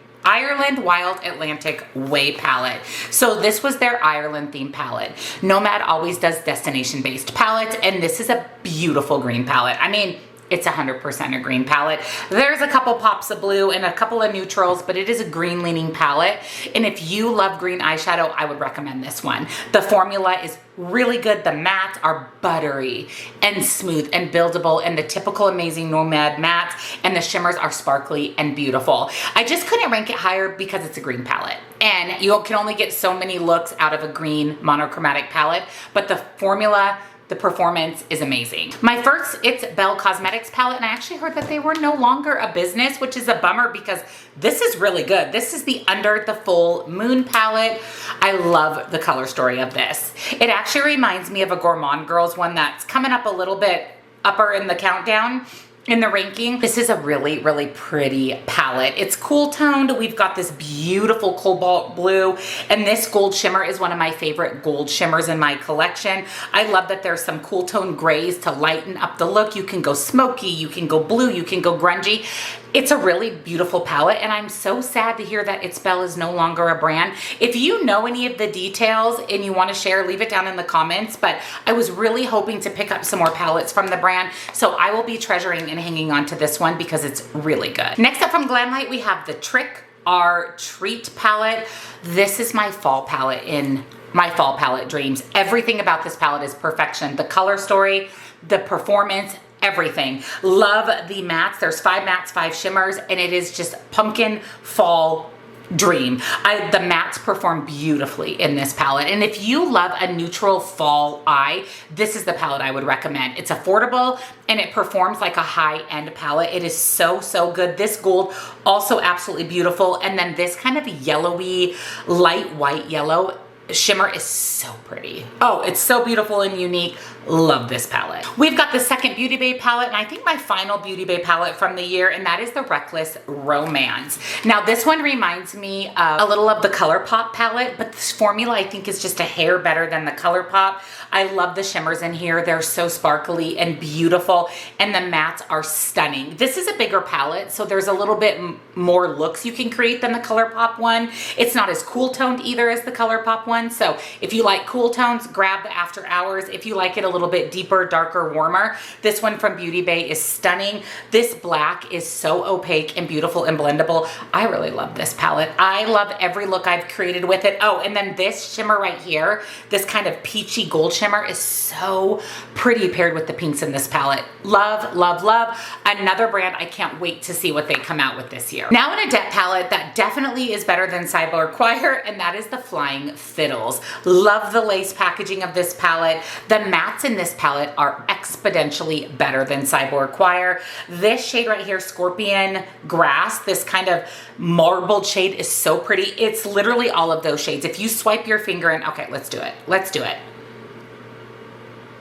Way palette. So this was their Ireland themed palette. Nomad always does destination based palettes, and this is a beautiful green palette. I mean, it's 100% a green palette. There's a couple pops of blue and a couple of neutrals, but it is a green leaning palette. And if you love green eyeshadow, I would recommend this one. The formula is really good. The mattes are buttery and smooth and buildable, and the typical amazing Nomad mattes, and the shimmers are sparkly and beautiful. I just couldn't rank it higher because it's a green palette, and you can only get so many looks out of a green monochromatic palette, but the formula, the performance is amazing. My first It's Belle Cosmetics palette, and I actually heard that they were no longer a business, which is a bummer because this is really good. This is the Under the Full Moon palette. I love the color story of this. It actually reminds me of a Gourmand Girls one that's coming up a little bit upper in the countdown. In the ranking, this is a really, really pretty palette. It's cool toned. We've got this beautiful cobalt blue, and this gold shimmer is one of my favorite gold shimmers in my collection. I love that there's some cool toned grays to lighten up the look. You can go smoky, you can go blue, you can go grungy. It's a really beautiful palette, and I'm so sad to hear that It's Belle is no longer a brand. If you know any of the details and you want to share, leave it down in the comments, but I was really hoping to pick up some more palettes from the brand, so I will be treasuring and hanging on to this one because it's really good. Next up from Glamlight, we have the Trick R Treat palette. This is my fall palette in my fall palette dreams. Everything about this palette is perfection. The color story, the performance, everything. Love the mattes. There's 5 mattes, 5 shimmers, and it is just pumpkin fall dream. The mattes perform beautifully in this palette. And if you love a neutral fall eye, this is the palette I would recommend. It's affordable and it performs like a high-end palette. It is so, so good. This gold, also absolutely beautiful. And then this kind of yellowy, light white yellow shimmer is so pretty. Oh, it's so beautiful and unique. Love this palette. We've got the second Beauty Bay palette, and I think my final Beauty Bay palette from the year, and that is the Reckless Romance. Now, this one reminds me a little of the ColourPop palette, but this formula I think is just a hair better than the ColourPop. I love the shimmers in here. They're so sparkly and beautiful, and the mattes are stunning. This is a bigger palette, so there's a little bit more looks you can create than the ColourPop one. It's not as cool toned either as the ColourPop one, one. So if you like cool tones, grab the After Hours. If you like it a little bit deeper, darker, warmer, this one from Beauty Bay is stunning. This black is so opaque and beautiful and blendable. I really love this palette. I love every look I've created with it. Oh, and then this shimmer right here, this kind of peachy gold shimmer is so pretty paired with the pinks in this palette. Love, love, love. Another brand I can't wait to see what they come out with this year. Now in a depth palette that definitely is better than Cyber Choir, and that is the Flying Fiddles. Love the lace packaging of this palette. The mattes in this palette are exponentially better than Cyborg Choir. This shade right here, Scorpion Grass, this kind of marbled shade is so pretty. It's literally all of those shades. If you swipe your finger in, okay, let's do it. Let's do it.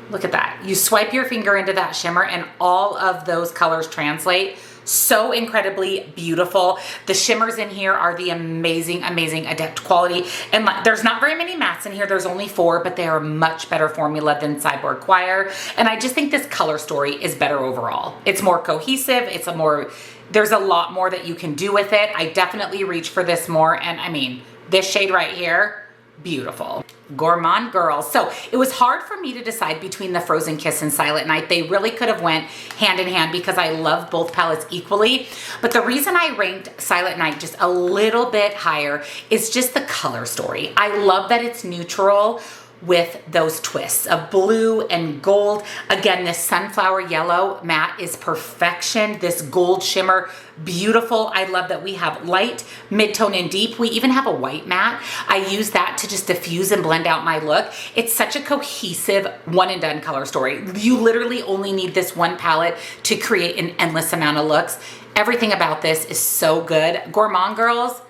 Look at that. You swipe your finger into that shimmer and all of those colors translate. So incredibly beautiful. The shimmers in here are the amazing, amazing Adept quality. And there's not very many mattes in here. There's only 4, but they are much better formula than Cyborg Choir. And I just think this color story is better overall. It's more cohesive. There's a lot more that you can do with it. I definitely reach for this more. And I mean, this shade right here, beautiful. Gourmand Girls. So it was hard for me to decide between the Frozen Kiss and Silent Night. They really could have went hand in hand because I love both palettes equally. But the reason I ranked Silent Night just a little bit higher is just the color story. I love that it's neutral with those twists of blue and gold. Again, this sunflower yellow matte is perfection. This gold shimmer, beautiful. I love that we have light, mid-tone, and deep. We even have a white matte. I use that to just diffuse and blend out my look. It's such a cohesive one and done color story. You literally only need this one palette to create an endless amount of looks. Everything about this is so good. Gourmand Girls,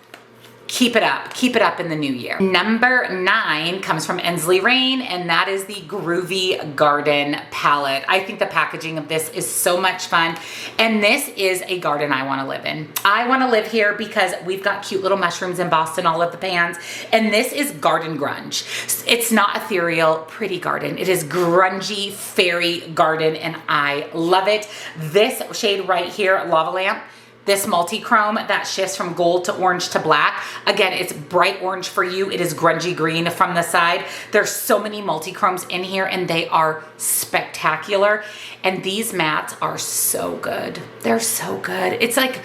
keep it up in the new year. Number 9 comes from Ensley Rain, and that is the Groovy Garden palette. I think the packaging of this is so much fun, and this is a garden I want to live in. I want to live here because we've got cute little mushrooms embossed in all of the pans, and this is garden grunge. It's not ethereal, pretty garden. It is grungy fairy garden, and I love it. This shade right here, Lava Lamp, this multi-chrome that shifts from gold to orange to black. Again, it's bright orange for you. It is grungy green from the side. There's so many multi-chromes in here and they are spectacular. And these mattes are so good. They're so good. It's like,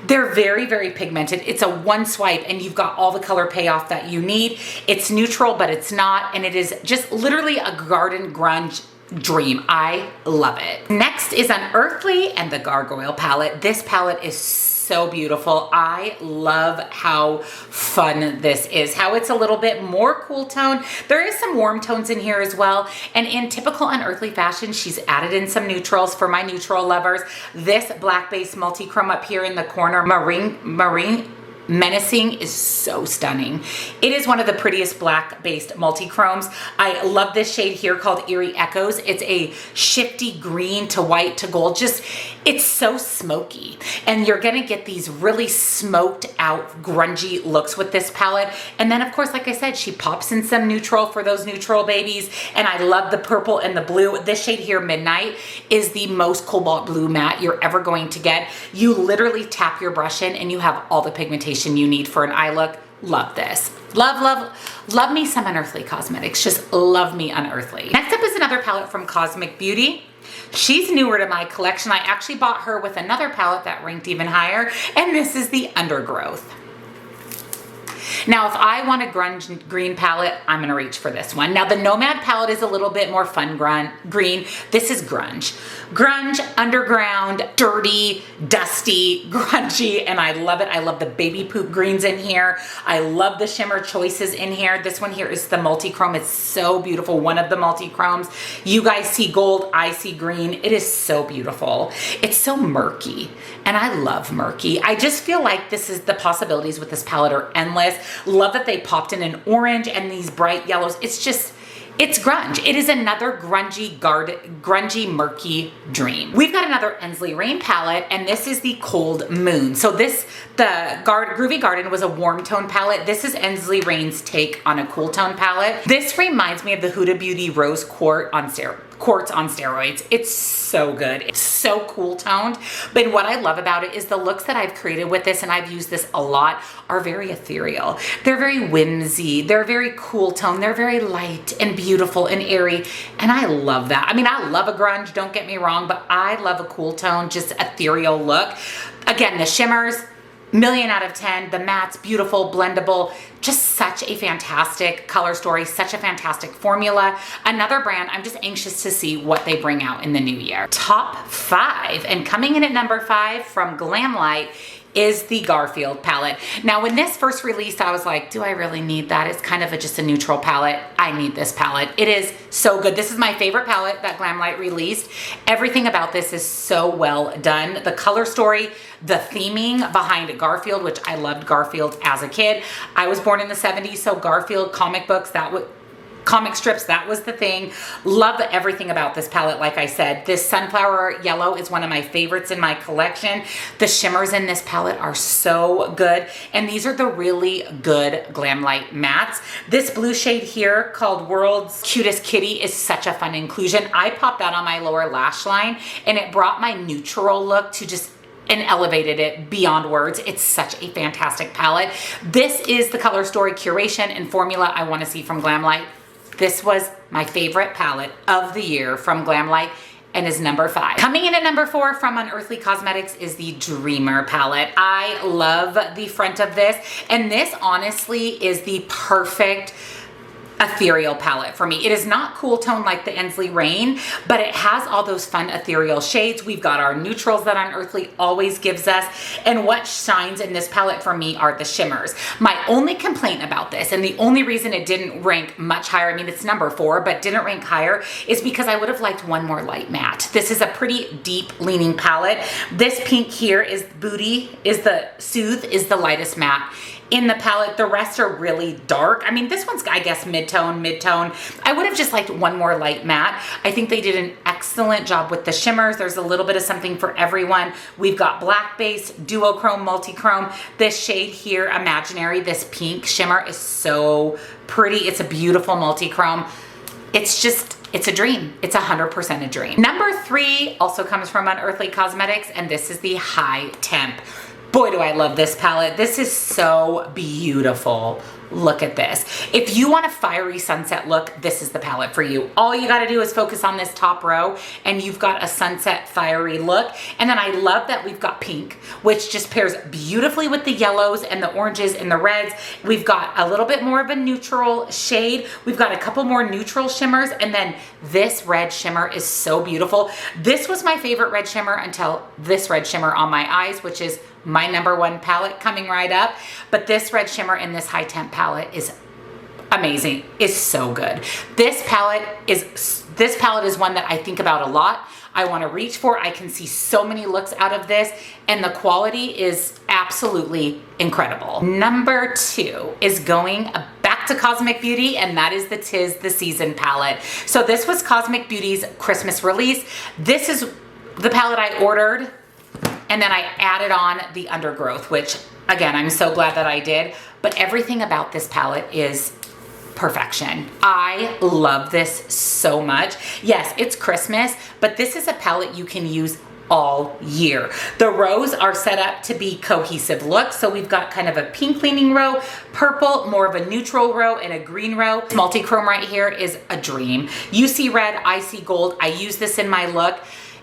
they're very, very pigmented. It's a one swipe and you've got all the color payoff that you need. It's neutral, but it's not. And it is just literally a garden grunge dream. I love it. Next is Unearthly and the Gargoyle palette. This palette is so beautiful. I love how fun this is, how it's a little bit more cool tone. There is some warm tones in here as well. And in typical Unearthly fashion, she's added in some neutrals for my neutral lovers. This black base multi-chrome up here in the corner, Marine Menacing, is so stunning. It is one of the prettiest black-based multi-chromes. I love this shade here called Eerie Echoes. It's a shifty green to white to gold. Just, it's so smoky. And you're gonna get these really smoked out grungy looks with this palette. And then of course, like I said, she pops in some neutral for those neutral babies. And I love the purple and the blue. This shade here, Midnight, is the most cobalt blue matte you're ever going to get. You literally tap your brush in and you have all the pigmentation you need for an eye look. Love this. Love me some Unearthly Cosmetics. Just love me Unearthly. Next up is another palette from Cosmic Beauty. She's newer to my collection. I actually bought her with another palette that ranked even higher, and this is the Undergrowth. Now, if I want a grunge green palette, I'm gonna reach for this one. Now, the Nomad palette is a little bit more fun green. This is grunge. Grunge, underground, dirty, dusty, grungy, and I love it. I love the baby poop greens in here. I love the shimmer choices in here. This one here is the multi-chrome. It's so beautiful, one of the multi-chromes. You guys see gold, I see green. It is so beautiful. It's so murky, and I love murky. I just feel like the possibilities with this palette are endless. Love that they popped in an orange and these bright yellows. It's grunge. It is another grungy, murky dream. We've got another Ensley Rain palette, and this is the Cold Moon. So the Groovy Garden was a warm tone palette. This is Ensley Rain's take on a cool tone palette. This reminds me of the Huda Beauty Rose Quartz on steroids. It's so good. It's so cool toned. But what I love about it is the looks that I've created with this, and I've used this a lot, are very ethereal. They're very whimsy. They're very cool tone. They're very light and beautiful and airy. And I love that. I mean, I love a grunge, don't get me wrong, but I love a cool tone, just ethereal look. Again, the shimmers, million out of 10. The mattes, beautiful, blendable, just such a fantastic color story, such a fantastic formula. Another brand, I'm just anxious to see what they bring out in the new year. Top 5, and coming in at number 5 from Glamlight is the Garfield palette. Now, when this first released, I was like, do I really need that? It's kind of just a neutral palette. I need this palette. It is so good. This is my favorite palette that Glamlight released. Everything about this is so well done. The color story, the theming behind Garfield, which I loved Garfield as a kid. I was born in the 70s, so Garfield comic books, comic strips, that was the thing. Love everything about this palette. Like I said, this sunflower yellow is one of my favorites in my collection. The shimmers in this palette are so good, and these are the really good Glamlight mattes. This blue shade here called World's Cutest Kitty is such a fun inclusion. I popped that on my lower lash line, and it brought my neutral look to just and elevated it beyond words. It's such a fantastic palette. This is the color story, curation, and formula I want to see from Glamlight. This was my favorite palette of the year from Glamlight and is number 5. Coming in at number 4 from Unearthly Cosmetics is the Dreamer palette. I love the front of this, and this honestly is the perfect ethereal palette for me. It is not cool tone like the Ensley Rain, but it has all those fun ethereal shades. We've got our neutrals that Unearthly always gives us, and what shines in this palette for me are the shimmers. My only complaint about this, and the only reason it didn't rank much higher, I mean it's number 4, but didn't rank higher, is because I would have liked one more light matte. This is a pretty deep leaning palette. This pink here is Booty, is the Soothe, is the lightest matte in the palette. The rest are really dark. I mean, this one's, I guess, mid-tone. I would have just liked one more light matte. I think they did an excellent job with the shimmers. There's a little bit of something for everyone. We've got black base, duochrome, multichrome. This shade here, Imaginary, this pink shimmer is so pretty. It's a beautiful multichrome. It's a dream. It's 100% a dream. Number 3 also comes from Unearthly Cosmetics, and this is the High Temp. Boy, do I love this palette. This is so beautiful. Look at this. If you want a fiery sunset look, this is the palette for you. All you gotta do is focus on this top row, and you've got a sunset fiery look. And then I love that we've got pink, which just pairs beautifully with the yellows and the oranges and the reds. We've got a little bit more of a neutral shade. We've got a couple more neutral shimmers, and then this red shimmer is so beautiful. This was my favorite red shimmer until this red shimmer on my eyes, which is my number 1 palette coming right up. But this red shimmer in this High Temp palette is amazing, is so good. This palette is one that I think about a lot. I want to reach for. I can see so many looks out of this, and the quality is absolutely incredible. Number 2 is going back to Cosmic Beauty, and that is the 'Tis the Season palette. So this was Cosmic Beauty's Christmas release. This is the palette I ordered, and then I added on the Undergrowth, which again, I'm so glad that I did, but everything about this palette is perfection. I love this so much. Yes, it's Christmas, but this is a palette you can use all year. The rows are set up to be cohesive looks. So we've got kind of a pink leaning row, purple, more of a neutral row, and a green row. Multi-chrome right here is a dream. You see red, I see gold. I use this in my look.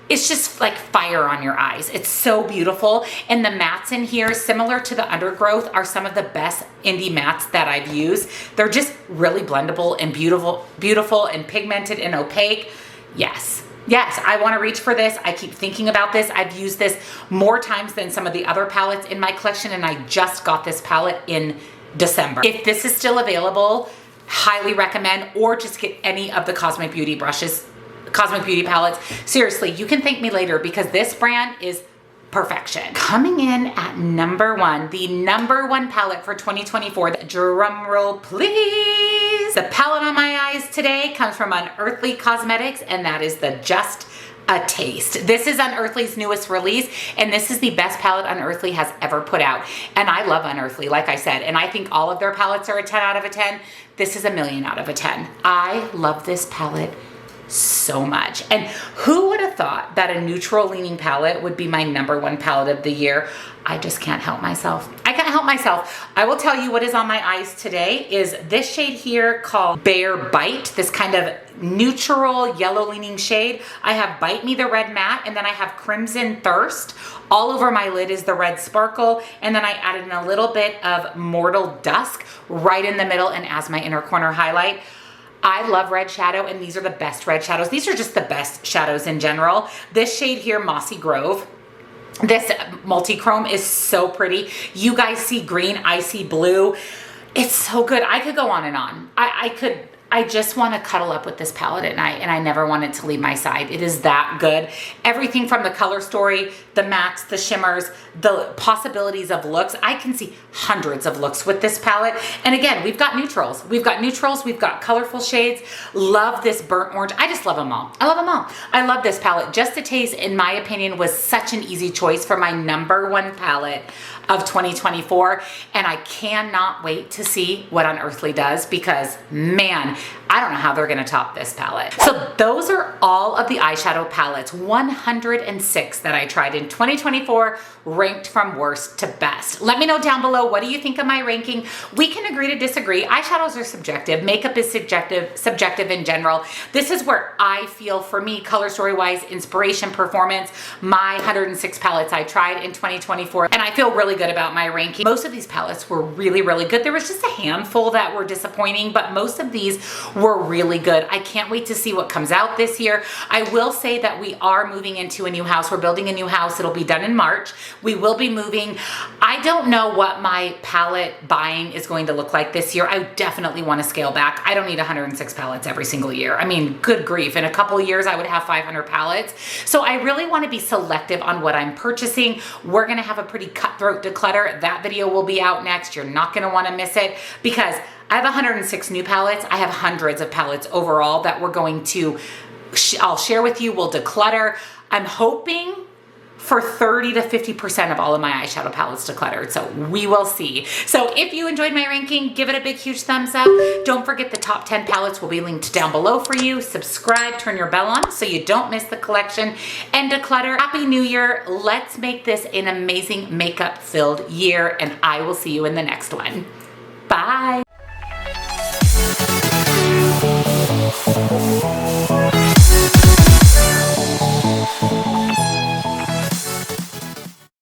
It's just like fire on your eyes. It's so beautiful. And the mattes in here, similar to the Undergrowth, are some of the best indie mattes that I've used. They're just really blendable and beautiful and pigmented and opaque. Yes. Yes, I want to reach for this. I keep thinking about this. I've used this more times than some of the other palettes in my collection, and I just got this palette in December. If this is still available, highly recommend, or just get any of the Cosmic Beauty brushes, Cosmic Beauty palettes. Seriously, you can thank me later because this brand is perfection. Coming in at number 1, the number 1 palette for 2024. Drum roll, please. The palette on my eyes today comes from Unearthly Cosmetics, and that is the Just a Taste. This is Unearthly's newest release, and this is the best palette Unearthly has ever put out. And I love Unearthly, like I said, and I think all of their palettes are a 10 out of a 10. This is a million out of a 10. I love this palette so much. And who would have thought that a neutral leaning palette would be my #1 palette of the year? I just can't help myself. I can't help myself. I will tell you what is on my eyes today is this shade here called Bear Bite, this kind of neutral yellow leaning shade. I have Bite Me the Red Matte, and then I have Crimson Thirst. All over my lid is the red sparkle, and then I added in a little bit of Mortal Dusk right in the middle and as my inner corner highlight. I love red shadow, and these are the best red shadows. These are just the best shadows in general. This shade here, Mossy Grove, this multi-chrome is so pretty. You guys see green, I see blue. It's so good. I could go on and on. I just want to cuddle up with this palette at night, and I never want it to leave my side. It is that good. Everything from the color story, the mattes, the shimmers, the possibilities of looks. I can see hundreds of looks with this palette. And again, we've got neutrals. We've got colorful shades. Love this burnt orange. I just love them all. I love them all. I love this palette. Just a Taste, in my opinion, was such an easy choice for my #1 palette of 2024. And I cannot wait to see what Unearthly does, because man, I don't know how they're gonna top this palette. So those are all of the eyeshadow palettes, 106 that I tried in 2024, ranked from worst to best. Let me know down below, what do you think of my ranking? We can agree to disagree. Eyeshadows are subjective. Makeup is subjective in general. This is where I feel, for me, color story wise, inspiration, performance, my 106 palettes I tried in 2024, and I feel really good about my ranking. Most of these palettes were really, really good. There was just a handful that were disappointing, but most of these were really good. I can't wait to see what comes out this year. I will say that we are moving into a new house. We're building a new house. It'll be done in March. We will be moving. I don't know what my palette buying is going to look like this year. I definitely want to scale back. I don't need 106 palettes every single year. I mean, good grief. In a couple of years, I would have 500 palettes. So I really want to be selective on what I'm purchasing. We're going to have a pretty cutthroat declutter. That video will be out next. You're not going to want to miss it, because I have 106 new palettes. I have hundreds of palettes overall that we're going to, I'll share with you. We'll declutter. I'm hoping for 30 to 50% of all of my eyeshadow palettes decluttered. So we will see. So if you enjoyed my ranking, give it a big, huge thumbs up. Don't forget the top 10 palettes will be linked down below for you. Subscribe, turn your bell on so you don't miss the collection, and declutter. Happy New Year. Let's make this an amazing makeup-filled year, and I will see you in the next one. Bye.